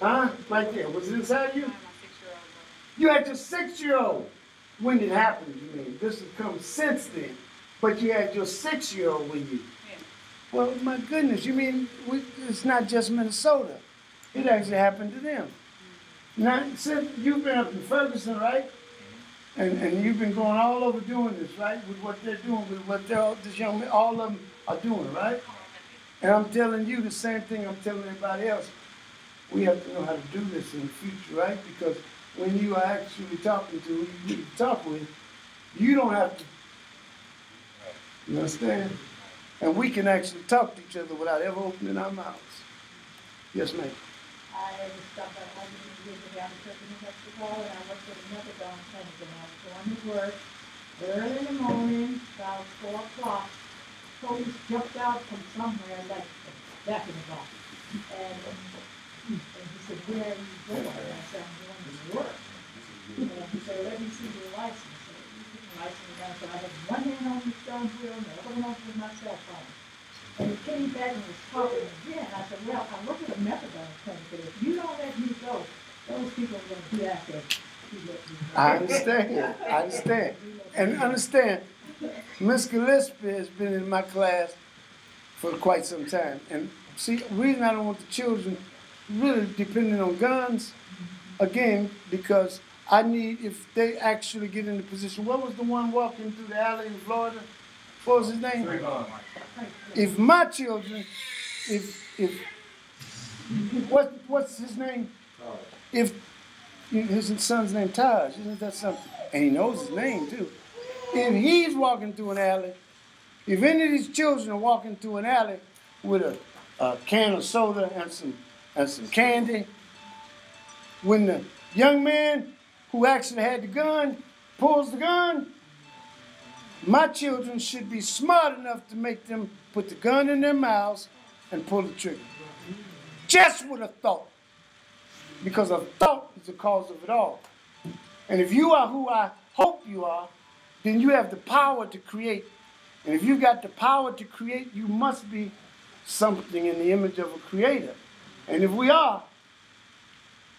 Huh? Right there. Was it inside of you? You had your 6-year-old. When it happened, you mean? This has come since then. But you had your 6-year-old with you. Well, my goodness, you mean it's not just Minnesota. It actually happened to them. Now, since you've been up in Ferguson, right? And you've been going all over doing this, right? With what they're doing, with what this young man, all of them are doing, right? And I'm telling you the same thing I'm telling everybody else. We have to know how to do this in the future, right? Because when you are actually talking to who you need to talk with, you don't have to. You understand? And we can actually talk to each other without ever opening our mouths. Yes, ma'am. I was stuck at home in the trip in Mexico, and I worked at another dog clinic, and I was going to work early in the morning, about 4 o'clock. Police jumped out from somewhere, like back in the box. And he said, "Where are you going?" And I said, "I'm going to work." And he said, "Let me see your license." I said, "You put my license down." So I had one hand on the steering wheel and the other one with my cell phone. And he came back and was talking again. I said, "Well, I work at a methadone clinic, but if you don't let me go, those people are going to be out there." I understand. I understand. And understand, Miss Gillespie has been in my class for quite some time. And see, the reason I don't want the children really depending on guns, again, because I need, if they actually get in the position, what was the one walking through the alley in Florida? What was his name? If my children, what's his name? If his son's name Taj, isn't that something? And he knows his name too. If he's walking through an alley, if any of these children are walking through an alley with a can of soda and some candy, when the young man who actually had the gun pulls the gun, my children should be smart enough to make them put the gun in their mouths and pull the trigger. Just with a thought. Because a thought is the cause of it all. And if you are who I hope you are, then you have the power to create. And if you've got the power to create, you must be something in the image of a creator. And if we are,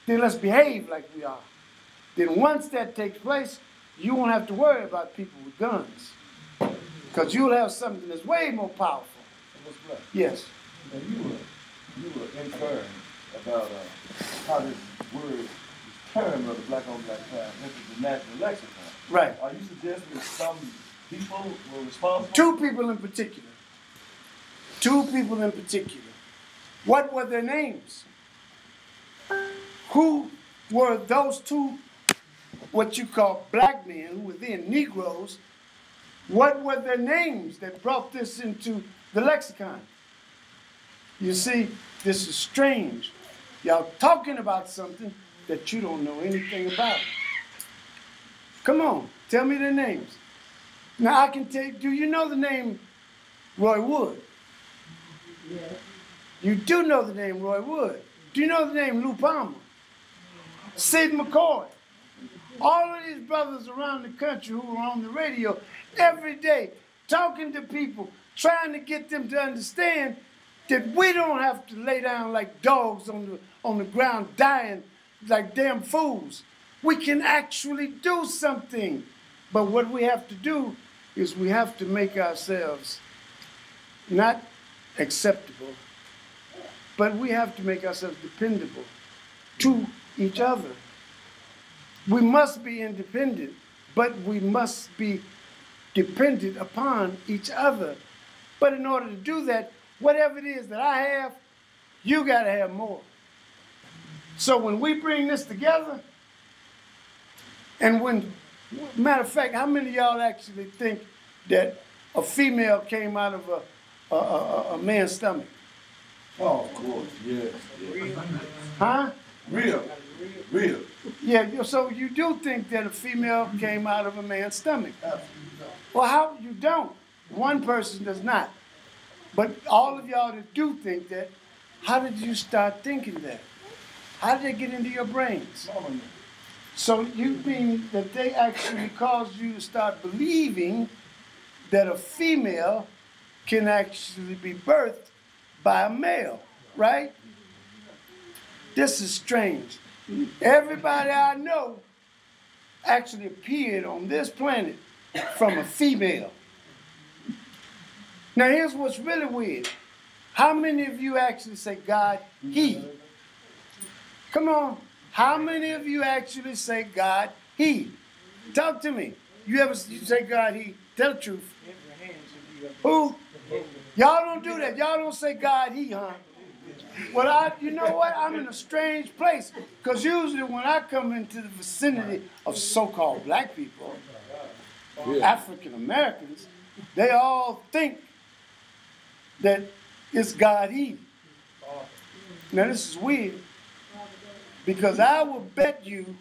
then let's behave like we are. Then once that takes place, you won't have to worry about people with guns. Because you'll have something that's way more powerful. Yes. Now you were inferring about how this word, this term of the black on black crime entered the national lexicon. Right. Are you suggesting that some people were responsible? Two people in particular. Two people in particular. What were their names? Who were those two, what you call black men, who were then Negroes? What were their names that brought this into the lexicon? You see, this is strange. Y'all talking about something that you don't know anything about. Come on, tell me their names. Now I can tell you, do you know the name Roy Wood? Yes. You do know the name Roy Wood. Do you know the name Lou Palmer? Sid McCoy. All of these brothers around the country who are on the radio every day talking to people, trying to get them to understand that we don't have to lay down like dogs on the ground dying like damn fools. We can actually do something. But what we have to do is we have to make ourselves not acceptable, but we have to make ourselves dependable to each other. We must be independent, but we must be dependent upon each other. But in order to do that, whatever it is that I have, you got to have more. So when we bring this together, and when, matter of fact, how many of y'all actually think that a female came out of a man's stomach? Oh, of course, yes. Huh? Real. Yeah, so you do think that a female came out of a man's stomach. Well, how? You don't. One person does not. But all of y'all that do think that, how did you start thinking that? How did it get into your brains? So you mean that they actually caused you to start believing that a female can actually be birthed by a male, right? This is strange. Everybody I know actually appeared on this planet from a female. Now here's what's really weird. How many of you actually say God, He? Come on. How many of you actually say God, He? Talk to me. You say God, He? Tell the truth. Who? Y'all don't do that. Y'all don't say God, He, huh? Well, you know what? I'm in a strange place. Because usually when I come into the vicinity of so-called black people, African Americans, they all think that it's God, He. Now this is weird. Because I will bet you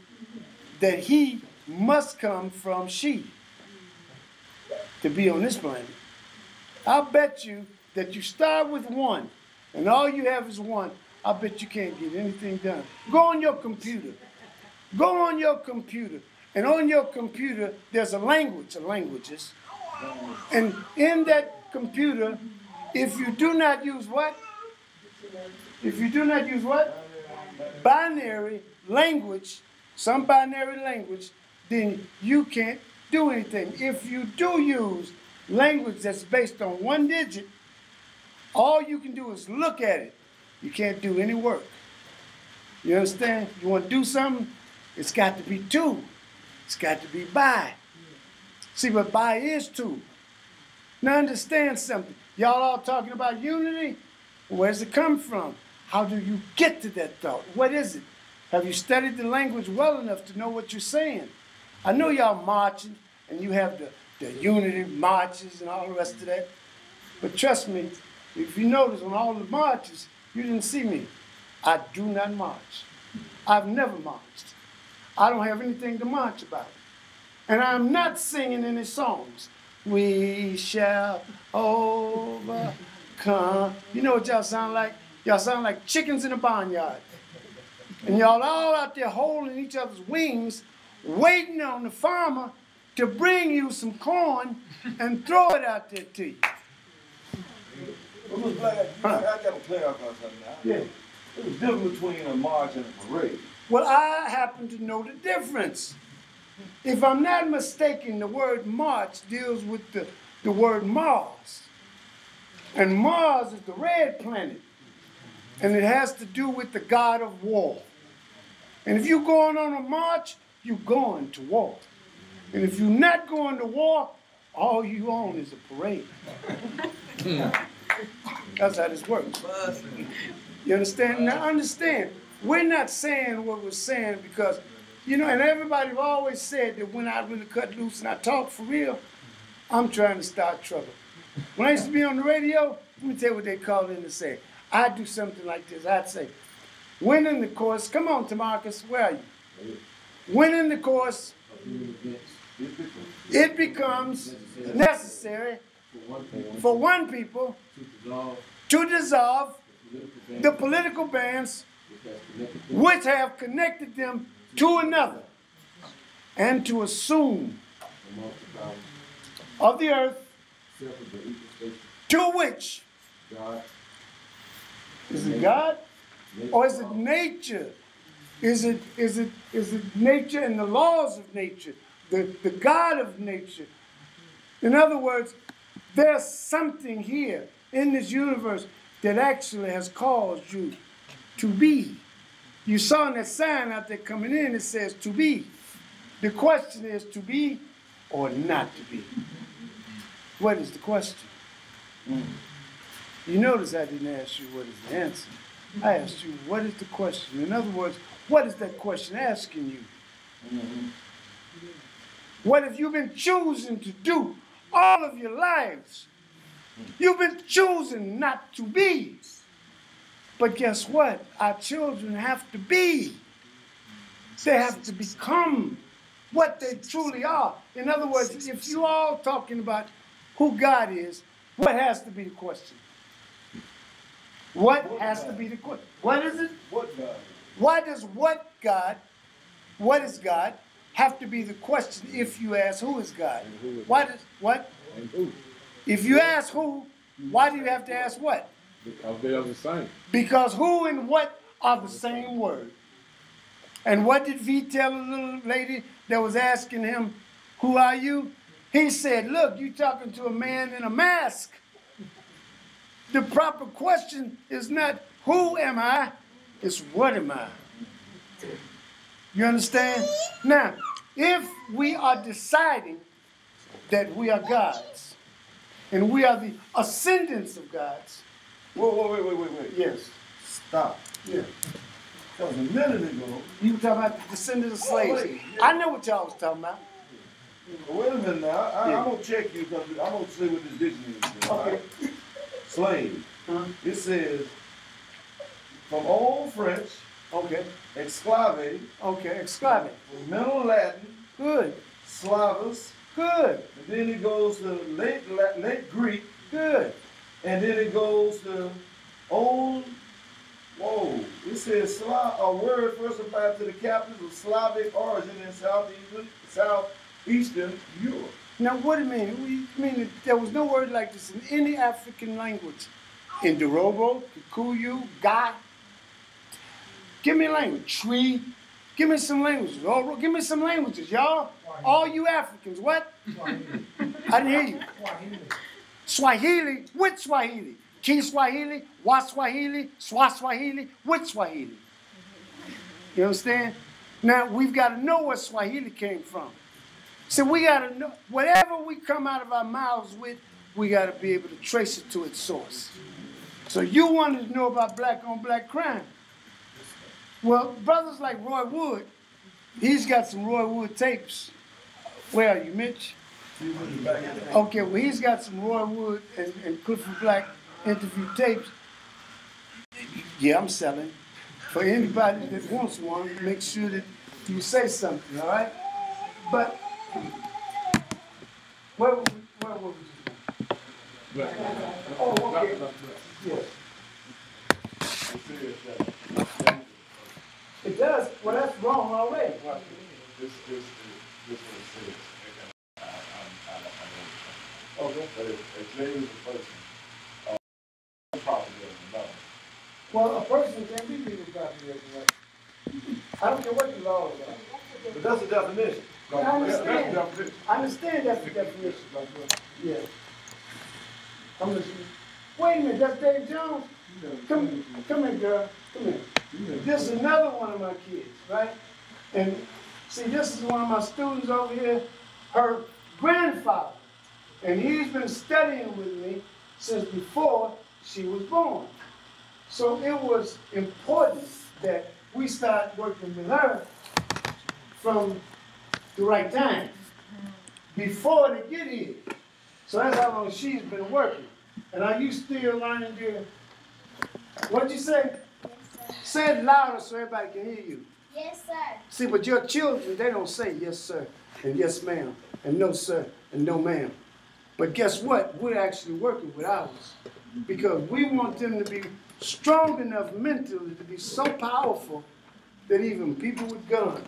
that He must come from she to be on this planet. I'll bet you that you start with one, and all you have is one. I bet you can't get anything done. Go on your computer. Go on your computer. And on your computer, there's a language of languages. And in that computer, if you do not use what? If you do not use what? Binary language, some binary language, then you can't do anything. If you do use language that's based on one digit, all you can do is look at it. You can't do any work. You understand? You want to do something, it's got to be two. It's got to be bi. See, but bi is two. Now understand something. Y'all all talking about unity? Where's it come from? How do you get to that thought? What is it? Have you studied the language well enough to know what you're saying? I know y'all marching, and you have the unity marches and all the rest of that. But trust me, if you notice on all the marches, you didn't see me. I do not march. I've never marched. I don't have anything to march about. And I'm not singing any songs. We shall overcome. You know what y'all sound like? Y'all sound like chickens in a barnyard. And y'all all out there holding each other's wings, waiting on the farmer to bring you some corn and throw it out there to you. I got to clarify something now. Yeah. There's a difference between a march and a parade. Well, I happen to know the difference. If I'm not mistaken, the word march deals with the word Mars. And Mars is the red planet. And it has to do with the god of war. And if you're going on a march, you're going to war. And if you're not going to war, all you own is a parade. That's how this works. You understand? Now understand, we're not saying what we're saying because, you know, and everybody have always said that when I really cut loose and I talk for real, I'm trying to start trouble. When I used to be on the radio, let me tell you what they called in to say. I'd do something like this. I'd say, winning the course, come on, Tamarcus, where are you? Winning the course, it becomes necessary for one people to dissolve the political bands which have connected them to another and to assume of the earth to which is it God or is it nature? Is it nature and the laws of nature, the God of nature? In other words, there's something here in this universe that actually has caused you to be. You saw in that sign out there coming in, it says to be. The question is to be or not to be. What is the question? You notice I didn't ask you what is the answer. I asked you, what is the question? In other words, what is that question asking you? What have you been choosing to do all of your lives? You've been choosing not to be. But guess what? Our children have to be. They have to become what they truly are. In other words, if you all talking about who God is, what has to be the question? What has to be the question? What is it? What God? Why does what is God, have to be the question if you ask who is God? Why does what? And who? If you ask who, why do you have to ask what? Because they are the same. Because who and what are the same word. And what did V tell the little lady that was asking him, who are you? He said, look, you talking to a man in a mask. The proper question is not who am I, it's what am I. You understand? Now, if we are deciding that we are gods, and we are the ascendants of gods. Wait. Yes. Stop. Yeah. Because a minute ago, You were talking about the descendants of slaves. I know what y'all was talking about. wait a minute now. I'm going to check you because I'm going to see what this dictionary says. Okay. Slave. It says, from Old French, Okay. exclave, Okay. Exclaim. from Middle Latin, Good. slavus, Good. and then it goes to late Greek, Good. and then it goes to Old. Whoa! It says a word first applied to the captives of Slavic origin in southeastern Europe. Now, what do you mean? You mean that there was no word like this in any African language? In Dorobo, Kikuyu, Ga? Give me a language. Tree. Give me some languages. Oro. Give me some languages, y'all. All you Africans. What? I didn't hear you. Swahili. Which Swahili? Kiswahili, Waswahili, Swahili, which Swahili? You understand? Now, we've got to know where Swahili came from. So we got to know, whatever we come out of our mouths with, we got to be able to trace it to its source. So you wanted to know about black on black crime. Well, brothers like Roy Wood, he's got some Roy Wood tapes. Where are you, Mitch? Okay, well, he's got some Roy Wood and Clifford Black interview tapes. Yeah, I'm selling. For anybody that wants one, make sure that you say something, all right? But where were we just Oh, okay. Yes. It does. Well, that's wrong already. This what it says. Okay. But if Jay is a person, probably doesn't know. Well, a person can be legal property as well. I don't care what the law is. But that's the definition. I understand. That's the definition. I understand that's the definition. Yeah. I'm listening. Wait a minute, that's Dave Jones? Come here, girl. Come here. This is another one of my kids, right? And see, this is one of my students over here, her grandfather. And he's been studying with me since before she was born. So it was important that we start working with her from the right time, before they get here. So that's how long she's been working. And are you still learning to, what'd you say? Say it louder so everybody can hear you. Yes, sir. See, but your children, they don't say yes, sir, and yes, ma'am, and no, sir, and no, ma'am. But guess what? We're actually working with ours because we want them to be strong enough mentally to be so powerful that even people with guns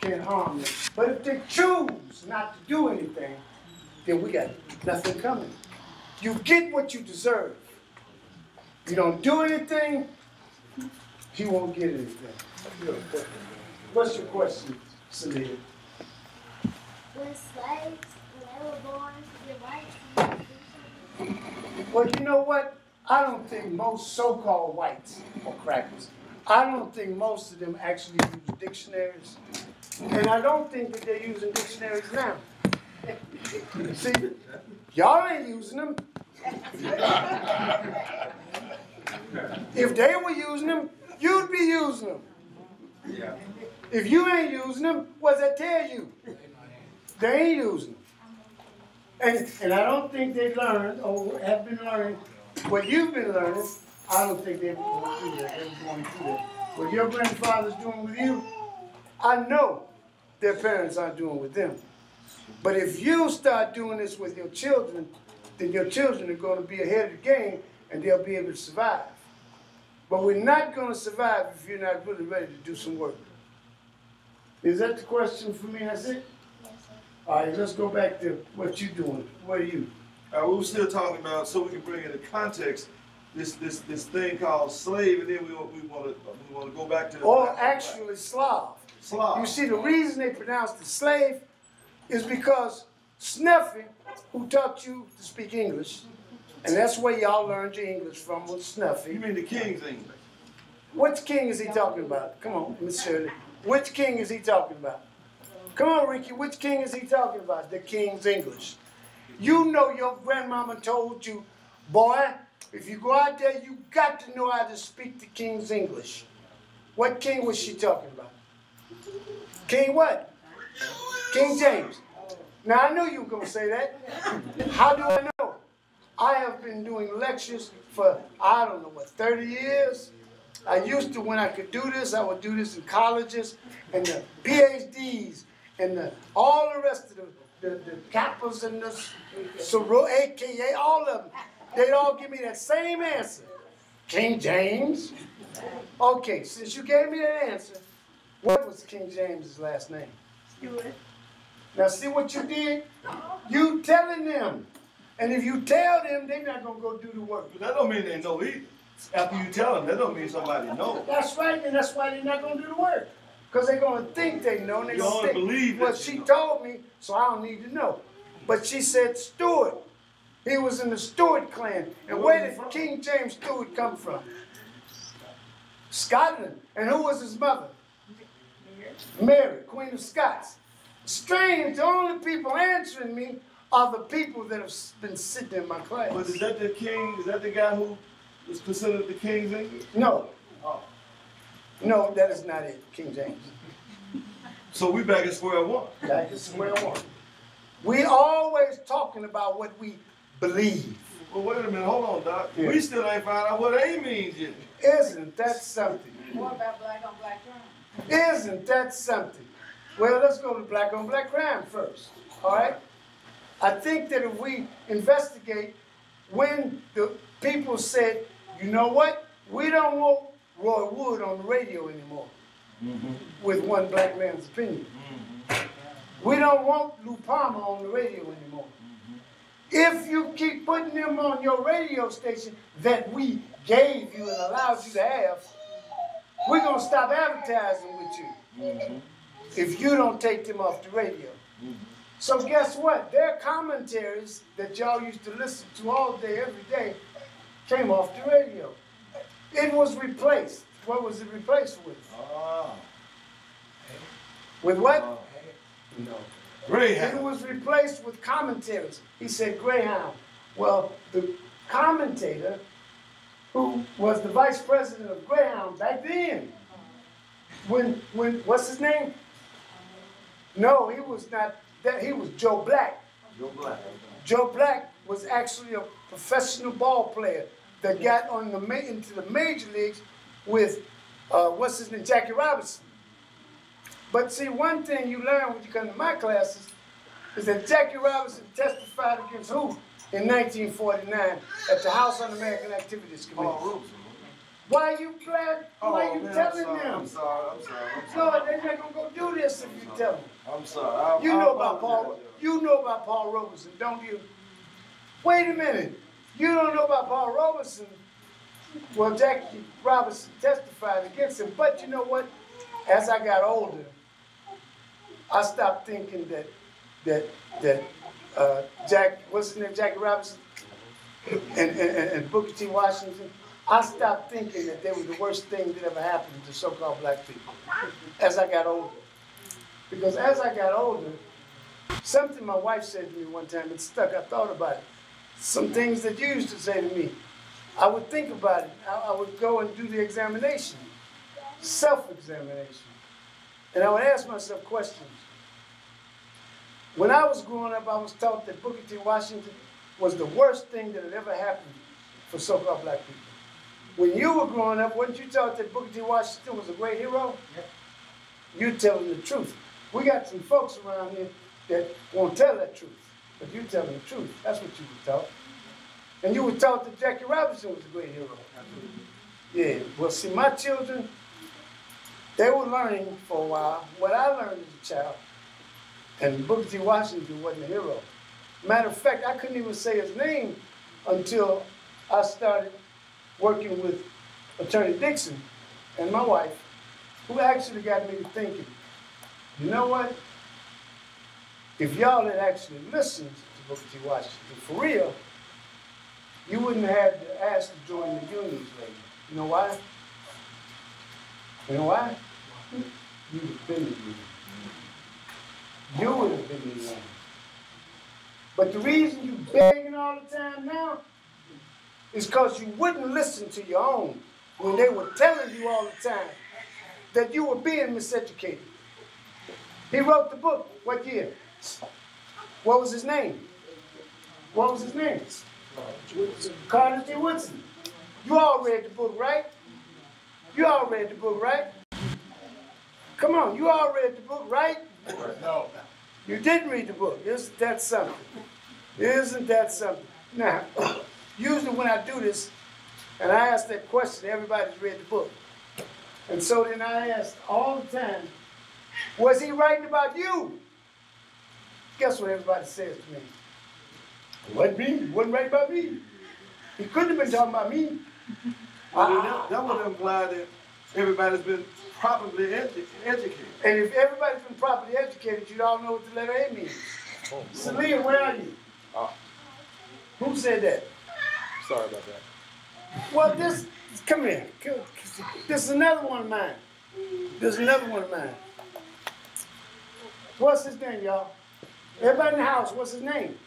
can't harm them. But if they choose not to do anything, then we got nothing coming. You get what you deserve. You don't do anything, you won't get anything. What's your question, Celia? When slaves, when they were born to get rights, Well, you know what? I don't think most so-called whites are crackers. I don't think most of them actually use dictionaries. And I don't think that they're using dictionaries now. See, y'all ain't using them. If they were using them, you'd be using them. Yeah. If you ain't using them, what does that tell you? They ain't using them. And I don't think they learned or have been learning what you've been learning. I don't think they're going through that. They're going through that. What your grandfather's doing with you, I know their parents aren't doing with them. But if you start doing this with your children, then your children are going to be ahead of the game and they'll be able to survive. But we're not going to survive if you're not really ready to do some work. Is that the question for me? That's it? Yes, sir. All right, let's go back to what you're doing. What are you? We were still talking about, so we can bring into context this thing called slave, and then we want to go back to. Or actually Slav. Slav. You see, the reason they pronounced it slave is because Snuffy, who taught you to speak English, and that's where y'all learned your English from, was Snuffy. You mean the King's English? Which king is he talking about? Come on, Miss Shirley. Which king is he talking about? Come on, Ricky. Which king is he talking about? The King's English. You know your grandmama told you, boy, if you go out there, you got to know how to speak the King's English. What king was she talking about? King what? King James. Now, I knew you were going to say that. How do I know? I have been doing lectures for, I don't know what, 30 years? I used to, when I could do this, I would do this in colleges, and the PhDs, and all the rest of the Kappas and the Soro, AKA, all of them. They'd all give me that same answer. King James. Okay, since you gave me that answer, what was King James's last name? Stewart. Now see what you did? You telling them. And if you tell them, they're not going to go do the work. But that don't mean they know either. After you tell them, that don't mean somebody knows. That's right, and that's why they're not going to do the work. Because they're going to think they know, and they're going to believe think, well, she told me, so I don't need to know. But she said Stewart. He was in the Stewart clan. And where did King James Stewart come from? Scotland. And who was his mother? Mary, Queen of Scots. Strange, the only people answering me are the people that have been sitting in my class. But is that the king? Is that the guy who is considered the King's English? No. Oh. No, that is not it, King James. So we back at square one. Back at square one. We always talking about what we believe. Well, wait a minute. Hold on, Doc. Yeah. We still ain't found out what A means yet. Isn't that something? What about black on black crime? Isn't that something? Well, let's go to black on black crime first, all right? I think that if we investigate when the people said, you know what? We don't want Roy Wood on the radio anymore with one black man's opinion. We don't want Lou Palmer on the radio anymore. If you keep putting them on your radio station that we gave you and allowed you to have, we're going to stop advertising with you if you don't take them off the radio. So guess what? Their commentaries that y'all used to listen to all day, every day, came off the radio. It was replaced. What was it replaced with? With what? No. Greyhound. It was replaced with commentaries. He said Greyhound. Well, the commentator who was the vice president of Greyhound back then, when what's his name? No, he was not. He was Joe Black. Joe Black. Joe Black was actually a professional ball player that got on into the major leagues with what's his name, Jackie Robinson. But see, one thing you learn when you come to my classes is that Jackie Robinson testified against who in 1949 at the House Un-American Activities Committee. Why are you glad? Why are you telling them? I'm sorry. No, they're not gonna go do this if you tell them. I'm sorry. You know about Paul. You know about Paul Robeson, don't you? Wait a minute. You don't know about Paul Robeson. Well, Jackie Robinson testified against him, but you know what? As I got older, I stopped thinking that what's his name, Jackie Robinson, and Booker T. Washington. I stopped thinking that they were the worst thing that ever happened to so-called black people as I got older. Because as I got older, something my wife said to me one time, it stuck, I thought about it. Some things that you used to say to me, I would think about it. I would go and do the examination, self-examination. And I would ask myself questions. When I was growing up, I was taught that Booker T. Washington was the worst thing that had ever happened for so-called black people. When you were growing up, weren't you taught that Booker T. Washington was a great hero? Yep. You're telling the truth. We got some folks around here that won't tell that truth, but you're telling the truth. That's what you were taught. And you were taught that Jackie Robinson was a great hero. Yeah, well, see, my children, they were learning for a while what I learned as a child, and Booker T. Washington wasn't a hero. Matter of fact, I couldn't even say his name until I started working with Attorney Dixon and my wife, who actually got me to thinking, you know what? If y'all had actually listened to Booker T. Washington for real, you wouldn't have had to ask to join the unions later. You know why? You know why? You would have been the union. You would have been the union. But the reason you begging all the time now is because you wouldn't listen to your own when they were telling you all the time that you were being miseducated. He wrote the book. What year? What was his name? What was his name? Carter G. Woodson. You all read the book, right? You all read the book, right? Come on, you all read the book, right? No. You didn't read the book. Isn't that something? Isn't that something? Now, usually when I do this, and I ask that question, everybody's read the book. And so then I ask all the time, was he writing about you? Guess what everybody says to me? It wasn't me. He wasn't writing about me. He couldn't have been talking about me. That would imply that everybody's been properly educated. And if everybody's been properly educated, you'd all know what the letter A means. Celine, where are you? Who said that? Sorry about that. Well, come here. This is another one of mine. This is another one of mine. What's his name, y'all? Everybody in the house, what's his name?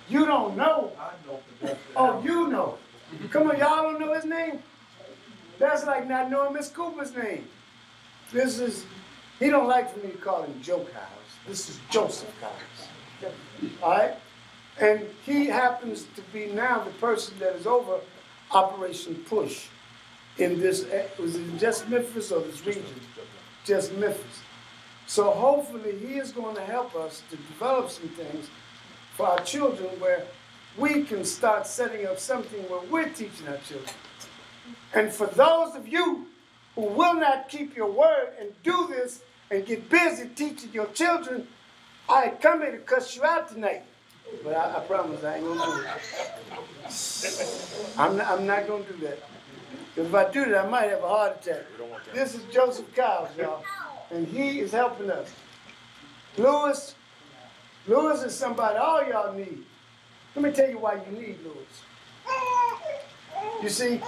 You don't know. I know. Oh, you know. Come on, y'all don't know his name? That's like not knowing Miss Cooper's name. He don't like for me to call him Joe Cowes. This is Joseph Cowes. All right? And he happens to be now the person that is over Operation Push in this, was it just Memphis or this region? Just Memphis. So hopefully he is going to help us to develop some things for our children where we can start setting up something where we're teaching our children. And for those of you who will not keep your word and do this and get busy teaching your children, I come here to cuss you out tonight. But I promise I ain't going to do it. I'm not going to do that. Because if I do that, I might have a heart attack. This is Joseph Cowes, y'all. And he is helping us. Lewis is somebody all y'all need. Let me tell you why you need Lewis. You see,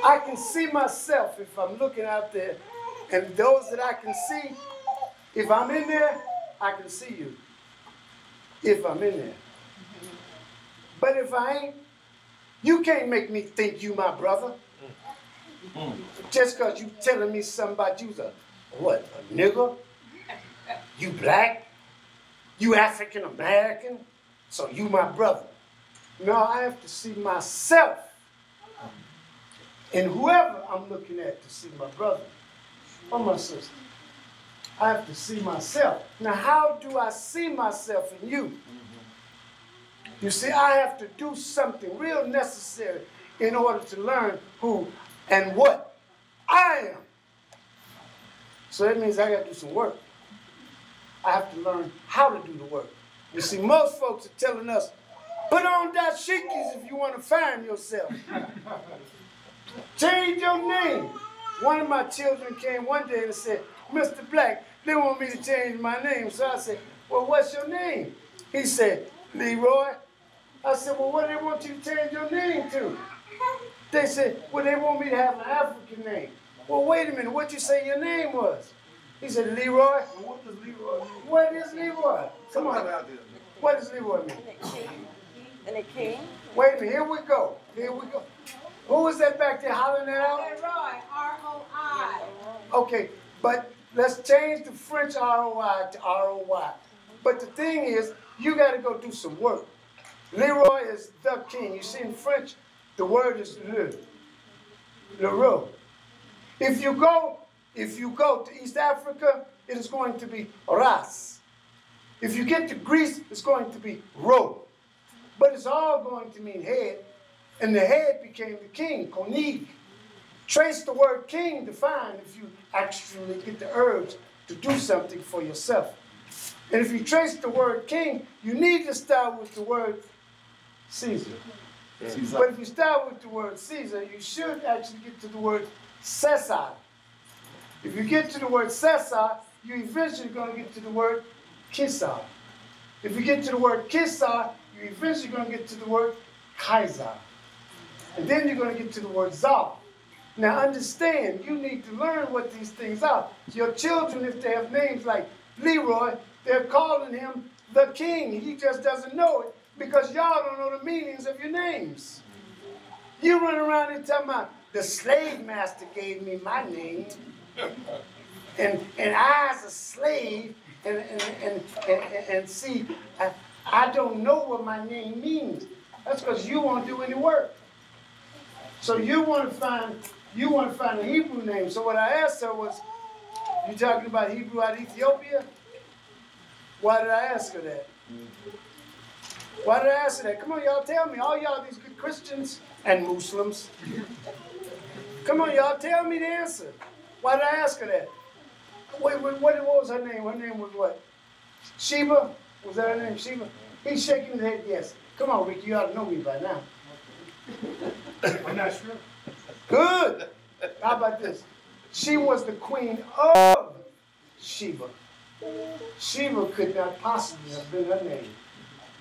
I can see myself if I'm looking out there, and those that I can see, if I'm in there, I can see you. If I'm in there. But if I ain't, you can't make me think you my brother. Just because you telling me something about you's a nigger? You black? You African American? So you my brother. No, I have to see myself in whoever I'm looking at to see my brother or my sister. I have to see myself. Now, how do I see myself in you? You see, I have to do something real necessary in order to learn who and what I am. So that means I got to do some work. I have to learn how to do the work. You see, most folks are telling us, put on dashikis if you want to find yourself. Change your name. One of my children came one day and said, Mr. Black, they want me to change my name. So I said, well, what's your name? He said, Leroy. I said, well, what do they want you to change your name to? They said, well, they want me to have an African name. Well, wait a minute, what'd you say your name was? He said, Leroy. Well, what does Leroy mean? What is Leroy? Come on. Somebody out there. What does Leroy mean? And the king. Wait a minute, here we go. Here we go. Who was that back there hollering that out? Leroy, R-O-I. Okay, but let's change the French R-O-I to R-O-Y. But the thing is, you got to go do some work. Leroy is the king. You see, in French, the word is Leroy. If you go to East Africa, it is going to be Ras. If you get to Greece, it's going to be Ro. But it's all going to mean head. And the head became the king, Konig. Trace the word king to find if you actually get the urge to do something for yourself. And if you trace the word king, you need to start with the word Caesar. But if you start with the word Caesar, you should actually get to the word Caesar. If you get to the word Caesar, you're eventually going to get to the word Caesar. If you get to the word Caesar, you're eventually going to get to the word Kaiser. And then you're going to get to the word Tsar. Now understand, you need to learn what these things are. Your children, if they have names like Leroy, they're calling him the king. He just doesn't know it because y'all don't know the meanings of your names. You run around and tell me, the slave master gave me my name. And I, as a slave, and see, I don't know what my name means. That's because you won't do any work. So you want to find a Hebrew name. So what I asked her was, you talking about Hebrew out of Ethiopia? Why did I ask her that? Why did I ask her that? Come on, y'all, tell me. All y'all, these good Christians and Muslims. Come on, y'all, tell me the answer. Why did I ask her that? Wait, what was her name? Her name was what? Sheba? Was that her name, Sheba? He's shaking his head, yes. Come on, Rick, you ought to know me by now. I'm not sure. Good. How about this? She was the queen of Sheba. Sheba could not possibly have been her name.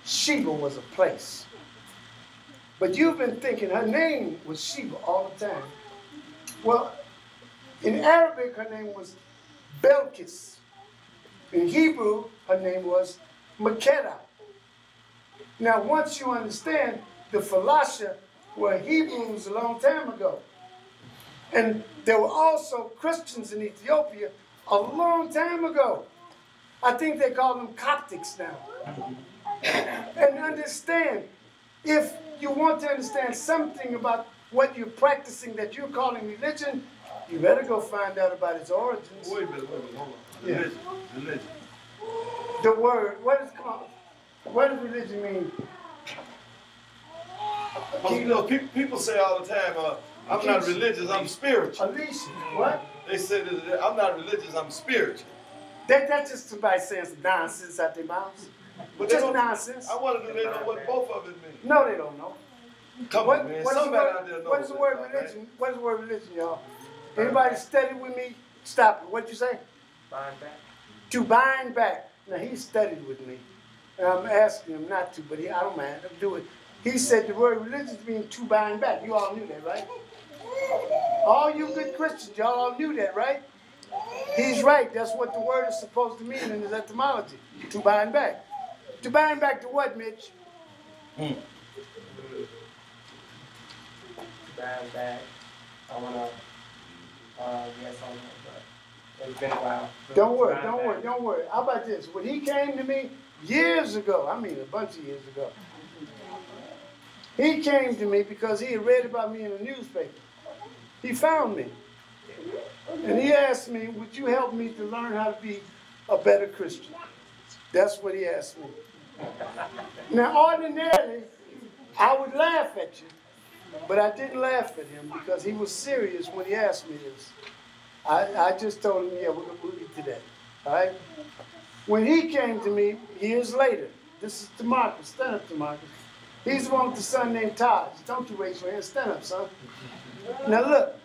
Sheba was a place. But you've been thinking her name was Sheba all the time. Well, in Arabic, her name was Belkis. In Hebrew, her name was Makeda. Now, once you understand, the Falasha were Hebrews a long time ago. And there were also Christians in Ethiopia a long time ago. I think they call them Coptics now. And understand, if you want to understand something about what you're practicing that you're calling religion, you better go find out about its origins. Wait a minute, hold on. Religion, religion. The word, what does religion mean? You know, people say all the time, I'm not religious, I'm spiritual. Alicia, what? They say that I'm not religious, I'm spiritual. That's just somebody saying some nonsense out their mouths. But Just nonsense. I wanted to know what both of it mean. No, they don't know. Come on, man. Somebody out there knows. What is the word religion? Right? What is the word religion, y'all? Anybody studied with me? Stop it. What'd you say? Bind back. To bind back. Now, he studied with me. And I'm asking him not to, but I don't mind. I'll do it. He said the word religion means to bind back. You all knew that, right? All you good Christians, y'all all knew that, right? He's right. That's what the word is supposed to mean in his etymology. To bind back. To bind back to what, Mitch? Bind back. I want to, yes, on that, but it's been a while. Don't worry. How about this? When he came to me years ago, I mean a bunch of years ago, he came to me because he had read about me in a newspaper. He found me. And he asked me, would you help me to learn how to be a better Christian? That's what he asked me. Now, ordinarily, I would laugh at you, but I didn't laugh at him because he was serious when he asked me this. I just told him, yeah, we're going to get to that. All right? When he came to me years later, this is DeMarcus. Stand up, DeMarcus. He's the one with the son named Taj. Don't you raise your hand. Stand up, son. Now, look.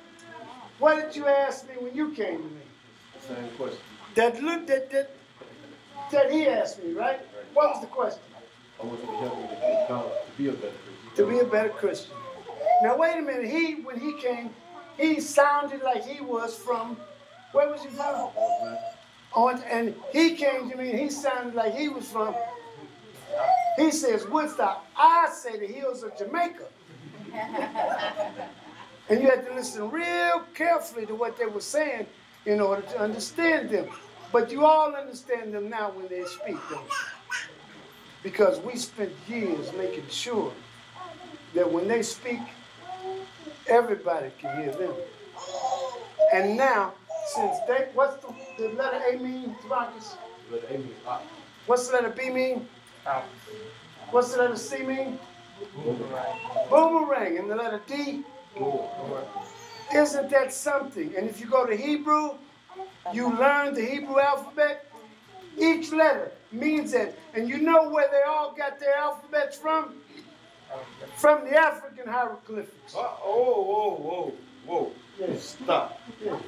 What did you ask me when you came to me? Same question. That he asked me, right? What was the question? I want you to help me to be a better Christian. To be a better Christian. Now, wait a minute. When he came, he sounded like he was from, where was he from? And he came to me and he sounded like he was from, he says Woodstock. I say the hills of Jamaica. And you had to listen real carefully to what they were saying in order to understand them. But you all understand them now when they speak, don't you? Because we spent years making sure that when they speak, everybody can hear them. And now, since they, what's the letter A mean, Marcus? Letter A means up. What's the letter B mean? Out. What's the letter C mean? Boomerang. Boomerang. And the letter D? Isn't that something? And if you go to Hebrew, you learn the Hebrew alphabet. Each letter means it. And you know where they all got their alphabets from? From the African hieroglyphics. Whoa. Yes. Stop. Yeah.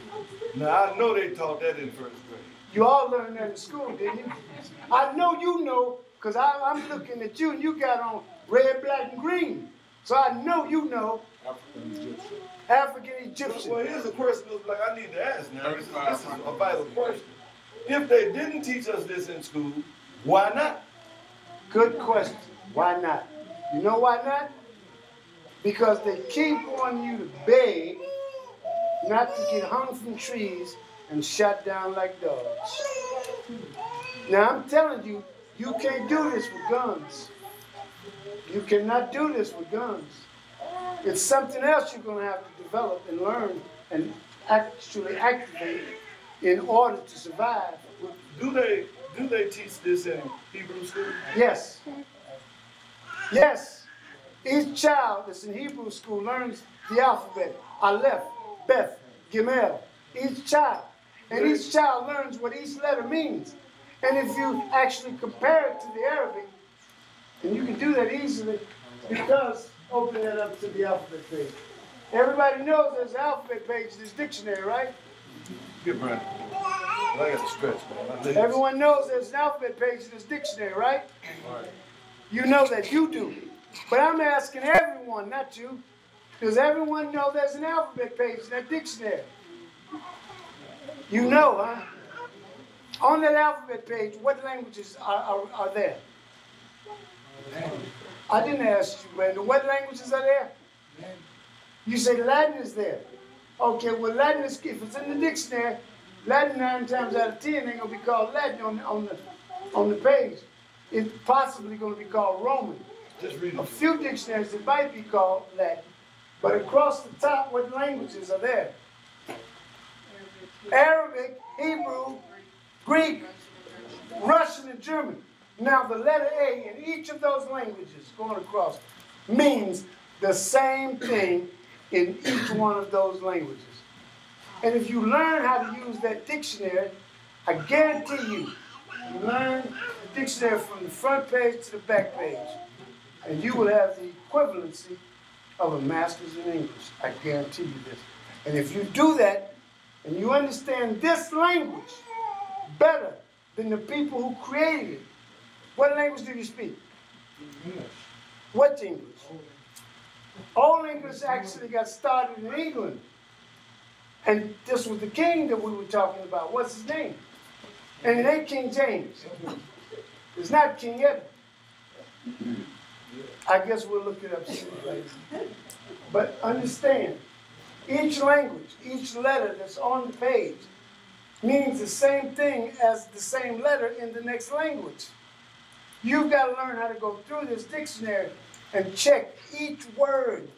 Now, I know they taught that in first grade. You all learned that in school, didn't you? I know you know, because I'm looking at you and you got on red, black, and green. So I know you know. African Egyptian. Well, here's a question like I need to ask now. This is a vital question. If they didn't teach us this in school, why not? Good question. Why not? You know why not? Because they keep wanting you to beg not to get hung from trees and shot down like dogs. Now I'm telling you, you can't do this with guns. You cannot do this with guns. It's something else you're going to have to develop and learn and actually activate in order to survive. Do they teach this in Hebrew school? Yes. Yes. Each child that's in Hebrew school learns the alphabet. Aleph, Beth, Gimel. Each child. And each child learns what each letter means. And if you actually compare it to the Arabic, and you can do that easily because, open that up to the alphabet page. Everybody knows there's an alphabet page in this dictionary, right? Get Brandon. I got to stretch, man. Everyone knows there's an alphabet page in this dictionary, right? Right. You know that you do. But I'm asking everyone, not you, because everyone knows there's an alphabet page in that dictionary. You know, huh? On that alphabet page, what languages are there? I didn't ask you, Brandon. What languages are there? You say Latin is there. Okay, well, Latin is, if it's in the dictionary, Latin 9 times out of 10 ain't going to be called Latin on the page. It's possibly going to be called Roman. Just read it. A few dictionaries, it might be called Latin. But across the top, what languages are there? Arabic, Hebrew, Greek, Russian, and German. Now, the letter A in each of those languages going across means the same thing in each one of those languages. And if you learn how to use that dictionary, I guarantee you learn the dictionary from the front page to the back page, and you will have the equivalency of a master's in English. I guarantee you this. And if you do that, and you understand this language better than the people who created it, what language do you speak? English. What English? Old English actually got started in England. And this was the king that we were talking about. What's his name? And it ain't King James. It's not King Edward. I guess we'll look it up soon. But understand, each language, each letter that's on the page means the same thing as the same letter in the next language. You've got to learn how to go through this dictionary and check each word.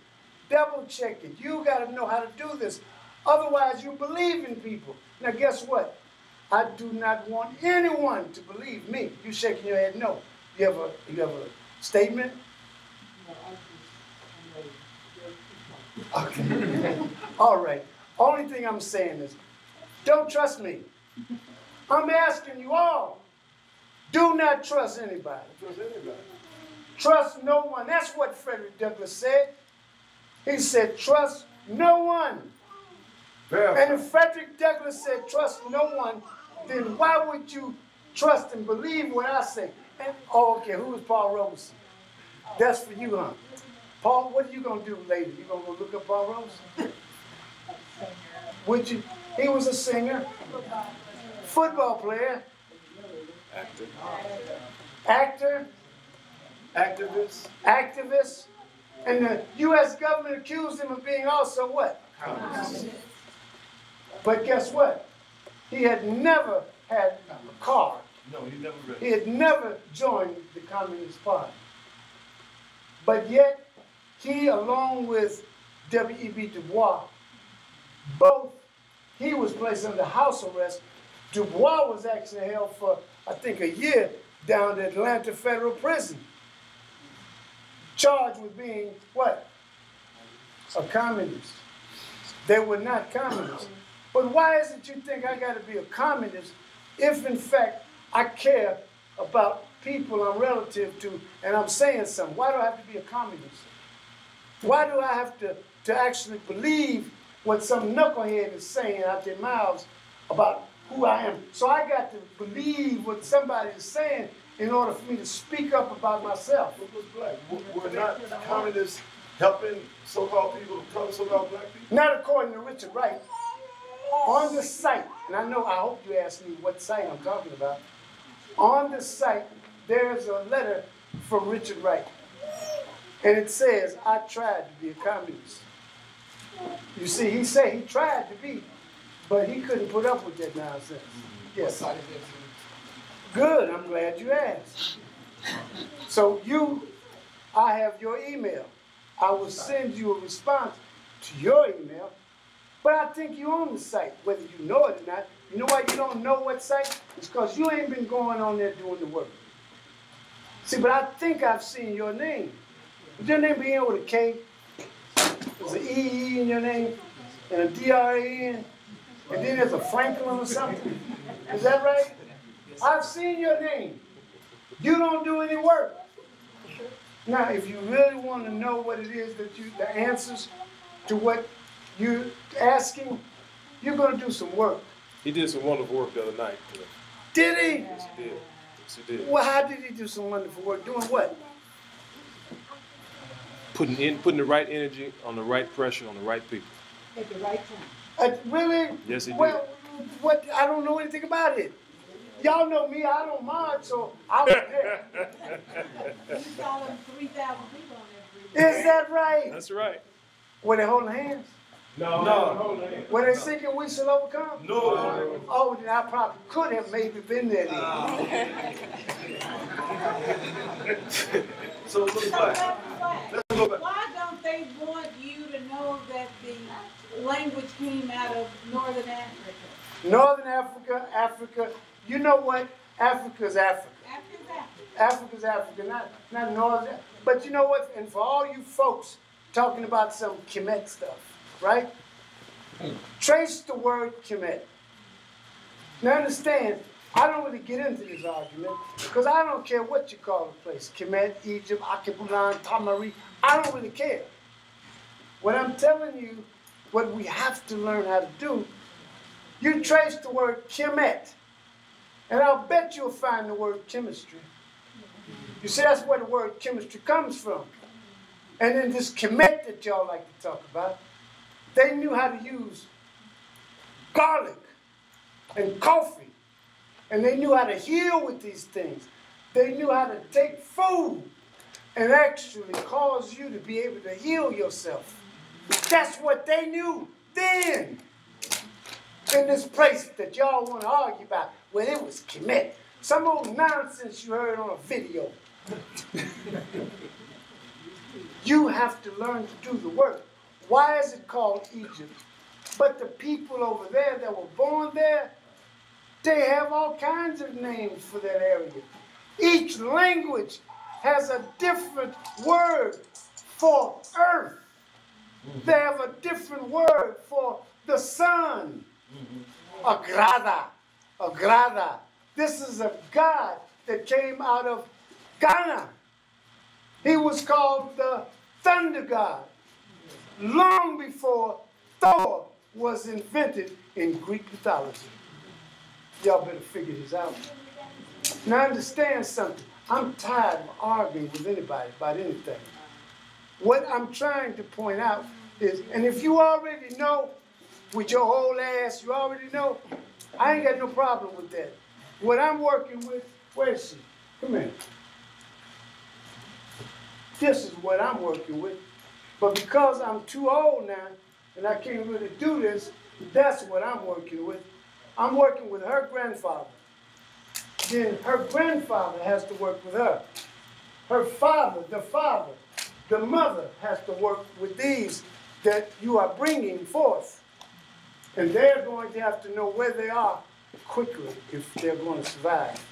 Double check it. You've got to know how to do this. Otherwise, you believe in people. Now, guess what? I do not want anyone to believe me. You shaking your head no. You have a statement? Okay. All right. Only thing I'm saying is, don't trust me. I'm asking you all. Do not trust anybody. Trust anybody. Trust no one. That's what Frederick Douglass said. He said, trust no one. And if Frederick Douglass said, trust no one, then why would you trust and believe what I say? And, oh, okay, who is Paul Robeson? That's for you, huh? Paul, what are you going to do later? You going to go look up Paul Robeson? Would you? He was a singer. football player, Actor. actor, Activist. activist, and the U.S. government accused him of being also what? But guess what? He had never had a card. No, he never read. He had never joined the Communist Party. But yet, he, along with W.E.B. Du Bois, both, he was placed under house arrest. Du Bois was actually held for, I think, a year down at Atlanta Federal Prison, charged with being what? A communist. They were not communists. But why is it you think I got to be a communist if, in fact, I care about people I'm relative to and I'm saying something? Why do I have to be a communist? Why do I have to actually believe what some knucklehead is saying out their mouths about who I am? So I got to believe what somebody is saying in order for me to speak up about myself. What was black? We're not communists helping so-called people of color, so-called black people? Not according to Richard Wright. On the site, and I hope you asked me what site I'm talking about. On the site, there's a letter from Richard Wright. And it says, I tried to be a communist. You see, he said he tried to be, but he couldn't put up with that nonsense. Yes. Good, I'm glad you asked. So I have your email. I will send you a response to your email, but I think you're on the site, whether you know it or not. You know why you don't know what site? It's because you ain't been going on there doing the work. See, but I think I've seen your name. Would your name begin with a K? There's an E in your name, and a D-R-A-N, and then there's a Franklin or something. Is that right? I've seen your name. You don't do any work. Now, if you really want to know what it is that the answers to what you're asking, you're going to do some work. He did some wonderful work the other night. Did he? Yes, he did. Yes, he did. Well, how did he do some wonderful work? Doing what? Putting the right energy on the right pressure on the right people. At the right time. Really? Yes, he did. Well, what? I don't know anything about it. Y'all know me, I don't mind, so I was there. You saw them 3,000 people on there. Is that right? That's right. Were they holding hands? No. Were they singing We Shall Overcome? No. Oh, then I probably could have maybe been there then. So look back. Let's go back. Why don't they want you to know that the language came out of Northern Africa? Northern Africa, Africa. You know what? Africa's Africa. Africa's Africa. Africa's Africa, not Northern. But you know what? And for all you folks talking about some Kemet stuff, right? Trace the word Kemet. Now understand, I don't really get into this argument because I don't care what you call the place. Kemet, Egypt, Akebulan, Tamari. I don't really care. What I'm telling you, what we have to learn how to do, you trace the word Kemet. And I'll bet you'll find the word chemistry. You see, that's where the word chemistry comes from. And then this Kemet that y'all like to talk about, they knew how to use garlic and coffee. And they knew how to heal with these things. They knew how to take food and actually cause you to be able to heal yourself. That's what they knew then. In this place that y'all want to argue about, well, it was Kemet. Some old nonsense you heard on a video. You have to learn to do the work. Why is it called Egypt? But the people over there that were born there, they have all kinds of names for that area. Each language has a different word for earth. They have a different word for the sun. Agrada. This is a god that came out of Ghana. He was called the thunder god long before Thor was invented in Greek mythology. Y'all better figure this out. Now understand something. I'm tired of arguing with anybody about anything. What I'm trying to point out is, and if you already know, with your whole ass, you already know, I ain't got no problem with that. What I'm working with, where is she? Come here. This is what I'm working with. But because I'm too old now, and I can't really do this, that's what I'm working with. I'm working with her grandfather. Then her grandfather has to work with her. Her father, the mother has to work with these that you are bringing forth. And they're going to have to know where they are quickly if they're going to survive.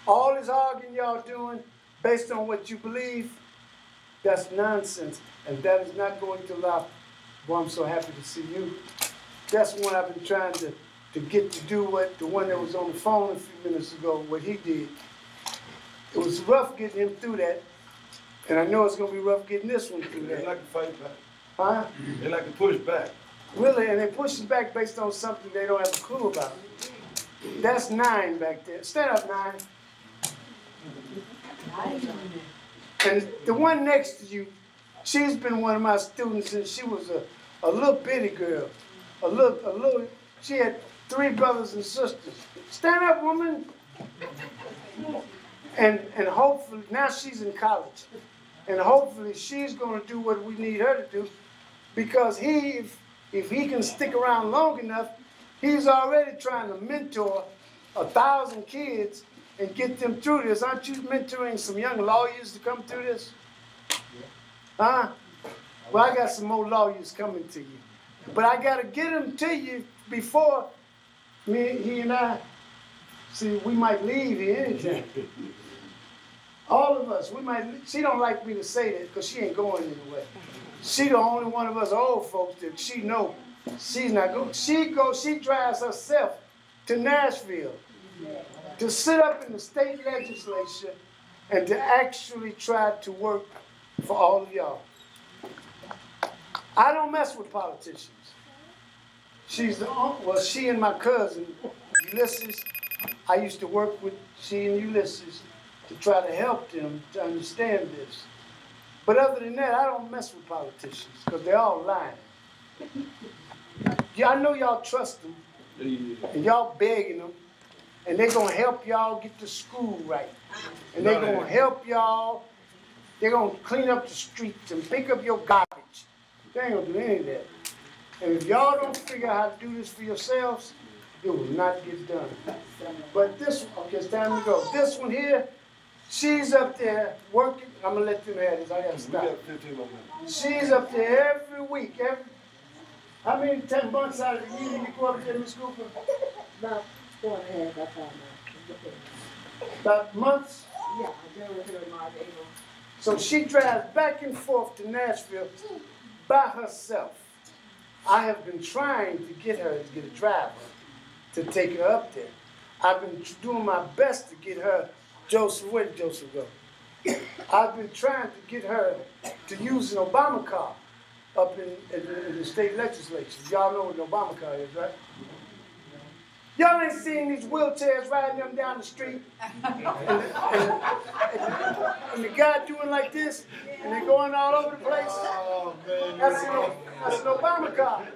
All this arguing y'all doing based on what you believe, that's nonsense. And that is not going to allow. Well, I'm so happy to see you. That's when I've been trying to get to do what the one that was on the phone a few minutes ago, what he did. It was rough getting him through that. And I know it's going to be rough getting this one through that. They like to fight back. Huh? They like to push back. Really, and they push it back based on something they don't have a clue about. That's 9 back there. Stand up, 9. And the one next to you, she's been one of my students since she was a little bitty girl. A little, she had 3 brothers and sisters. Stand up, woman. And hopefully, now she's in college. And hopefully she's going to do what we need her to do. Because if he can stick around long enough, he's already trying to mentor 1,000 kids and get them through this. Aren't you mentoring some young lawyers to come through this? Huh? Well, I got some more lawyers coming to you. But I got to get them to you before he and I, see, we might leave here anytime. All of us, we might, she don't like me to say that because she ain't going anywhere. She the only one of us old folks that she know she's not going. She drives herself to Nashville to sit up in the state legislature and to actually try to work for all of y'all. I don't mess with politicians. She and my cousin, Ulysses, I used to work with she and Ulysses to try to help them to understand this. But other than that, I don't mess with politicians because they're all lying. Yeah, I know y'all trust them, and y'all begging them, and they're going to help y'all get to school right. And they're going to help y'all. They're going to clean up the streets and pick up your garbage. They ain't going to do any of that. And if y'all don't figure out how to do this for yourselves, it will not get done. But this, okay, it's time to go. This one here, she's up there working. I'm going to let them have this. I got to stop. We got 15 more minutes. She's up there every week. How many 10 months out of the year you go up there, Miss Cooper? About 4.5, that's all now. About months? Yeah, January, February, March, April. So she drives back and forth to Nashville by herself. I have been trying to get her to get a driver to take her up there. I've been doing my best to get her, Joseph, where did Joseph go? I've been trying to get her to use an Obama car up in the state legislature. Y'all know what an Obama car is, right? Y'all ain't seen these wheelchairs riding them down the street and the guy doing like this and they're going all over the place. Oh, man. That's an Obama car.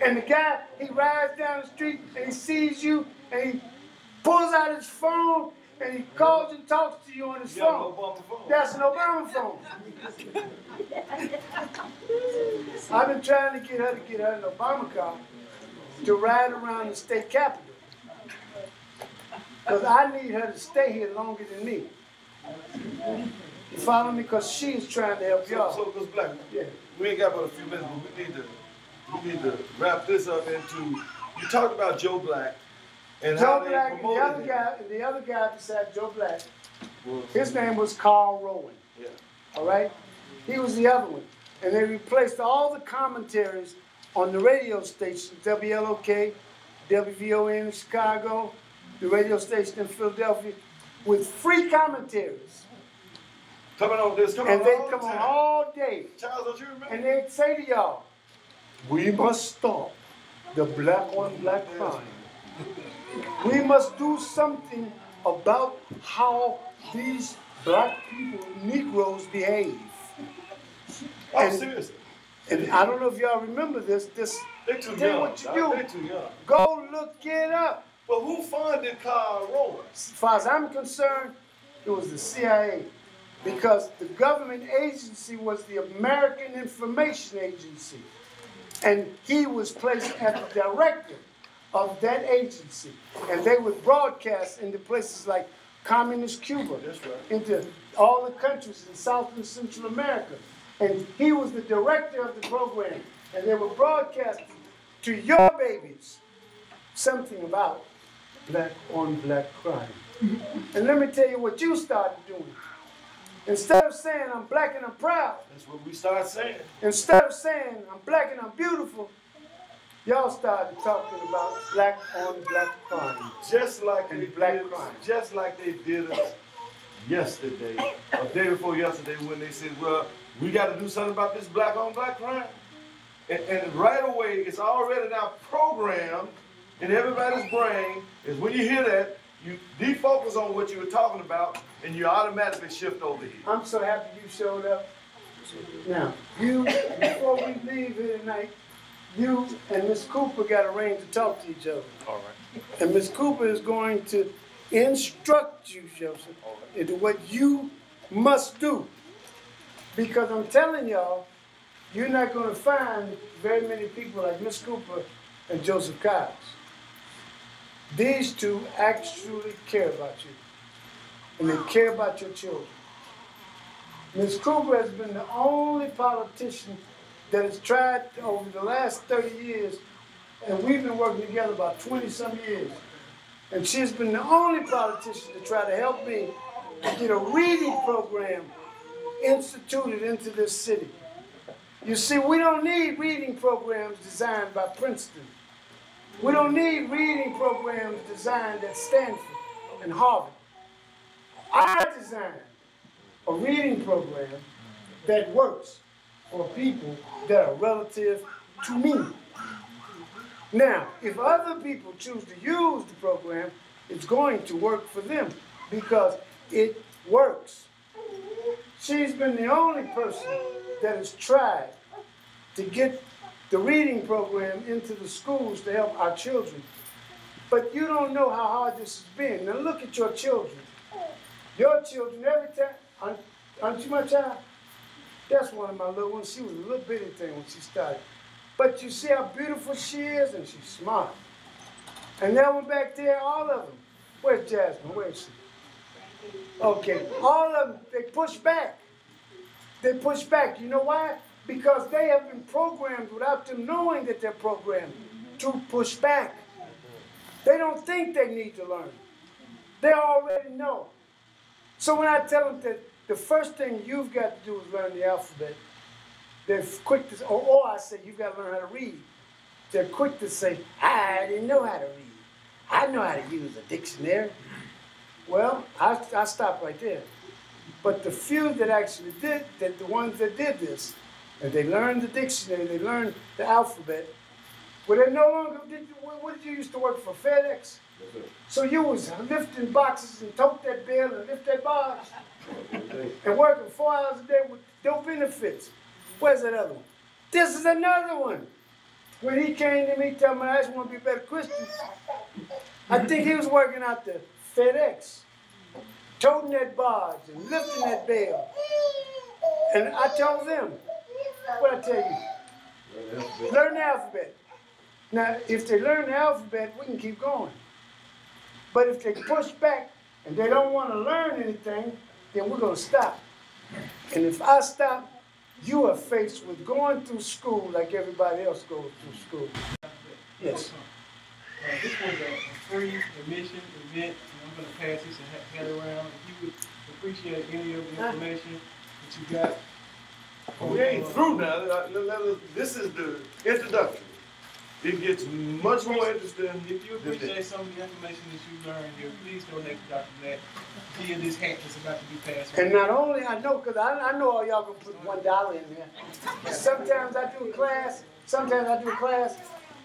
And the guy, he rides down the street and he sees you and he pulls out his phone and he calls and talks to you on his phone. That's an Obama phone. I've been trying to get her an Obama car to ride around the state capitol. Because I need her to stay here longer than me. You follow me? Because she's trying to help y'all. So, Mr. Black, yeah. We ain't got but a few minutes, but we need to wrap this up into, you talked about Joe Black and how they promoted him. The other guy besides Joe Black, his name was Carl Rowan. Yeah. All right? He was the other one. And they replaced all the commentaries on the radio stations, WLOK, WVON in Chicago, the radio station in Philadelphia, with free commentaries. Coming on this, and they come on all day. Charles, don't you remember? And they'd say to y'all, we must stop the black on black crime. We must do something about how these black people, Negroes, behave. Oh, seriously? And I don't know if y'all remember this They too Then young. what you do? They too young. Go look it up. But who funded Carl Rowan? As far as I'm concerned, it was the CIA. Because the government agency was the American Information Agency. And he was placed as the director of that agency. And they would broadcast into places like communist Cuba, That's right. into all the countries in South and Central America. And he was the director of the program. And they were broadcasting to your babies something about black on black crime. And let me tell you what you started doing. Instead of saying I'm black and I'm proud, That's what we start saying. instead of saying I'm black and I'm beautiful, y'all started talking about black on black crime. Just like And they black did, crime. just like they did us yesterday, or day before yesterday, when they said, well, we got to do something about this black on black crime. And right away, it's already now programmed in everybody's brain, is when you hear that, you defocus on what you were talking about, and you automatically shift over here. I'm so happy you showed up. Now, you, before we leave here tonight, you and Miss Cooper got arranged to talk to each other. All right. And Miss Cooper is going to instruct you, Joseph, into what you must do. Because I'm telling y'all, you're not going to find very many people like Miss Cooper and Joseph Cobbs. These two actually care about you. And they care about your children. Ms. Cooper has been the only politician that has tried over the last 30 years, and we've been working together about 20-some years. And she's been the only politician to try to help me to get a reading program instituted into this city. You see, we don't need reading programs designed by Princeton. We don't need reading programs designed at Stanford and Harvard. I designed a reading program that works for people that are relative to me. Now, if other people choose to use the program, it's going to work for them because it works. She's been the only person that has tried to get the reading program into the schools to help our children. But you don't know how hard this has been. Now look at your children. Your children, every time, aren't you my child? That's one of my little ones. She was a little bitty thing when she started. But you see how beautiful she is, and she's smart. And that one back there, all of them. Where's Jasmine? Where is she? Okay, all of them, they push back. They push back. You know why? Because they have been programmed without them knowing that they're programmed to push back. They don't think they need to learn. They already know. So when I tell them that the first thing you've got to do is learn the alphabet, they're quick to, or I say you've got to learn how to read. They're quick to say, I didn't know how to read. I know how to use a dictionary. Well, I stop right there. But the few that actually did, the ones that did this, and they learned the dictionary, they learned the alphabet, well, they no longer, what did you used to work for, FedEx? So you was lifting boxes and tote that bill and lift that box and working 4 hours a day with no benefits. Where's that other one? This is another one. When he came to me, telling me I just want to be a better Christian, I think he was working out the FedEx, toting that barge and lifting that bale. And I told them, what I tell you? Learn the alphabet. Now, if they learn the alphabet, we can keep going. But if they push back and they don't want to learn anything, then we're going to stop. And if I stop, you are faced with going through school like everybody else goes through school. Yes. This was a free admission event, and I'm going to pass this and head around. If you would appreciate any of the information that you got. We ain't through now. This is the introduction. It gets much more interesting. If you appreciate some of the information that you learned here, please donate to Dr. Black via this hat that's about to be passed. And not only, I know, because I know all y'all gonna put $1 in there. Sometimes I do a class,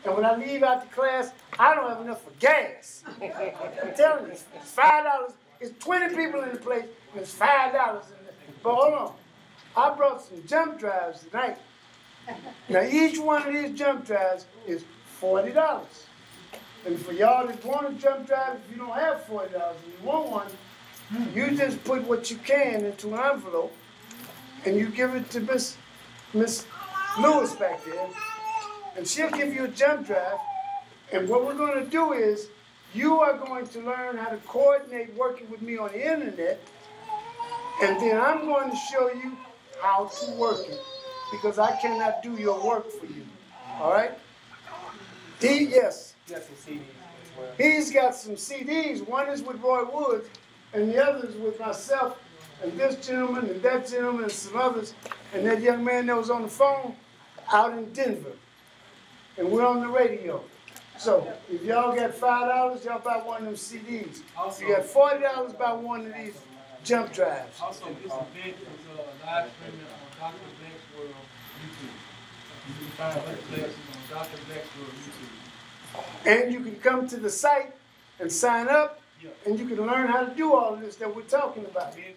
and when I leave out the class, I don't have enough for gas. I'm telling you, it's $5. It's 20 people in the place, and it's $5 in there. But hold on, I brought some jump drives tonight. Now each one of these jump drives is $40. And for y'all that want a jump drive, if you don't have $40 and you want one, you just put what you can into an envelope and you give it to Miss Lewis back there, and she'll give you a jump drive. And what we're going to do is you are going to learn how to coordinate working with me on the internet, and then I'm going to show you how to work it, because I cannot do your work for you. All right? Yes. You got some CDs as well. He's got some CDs. One is with Roy Woods, and the other is with myself, and this gentleman, and that gentleman, and some others, and that young man that was on the phone out in Denver. And we're on the radio. So if y'all got $5, y'all buy one of them CDs. If you got $40, buy one of these jump drives. Also, this event is live streaming on Dr. Black's World YouTube. You can find other classes on Dr. Black's World YouTube. And you can come to the site and sign up, and you can learn how to do all of this that we're talking about. Yes,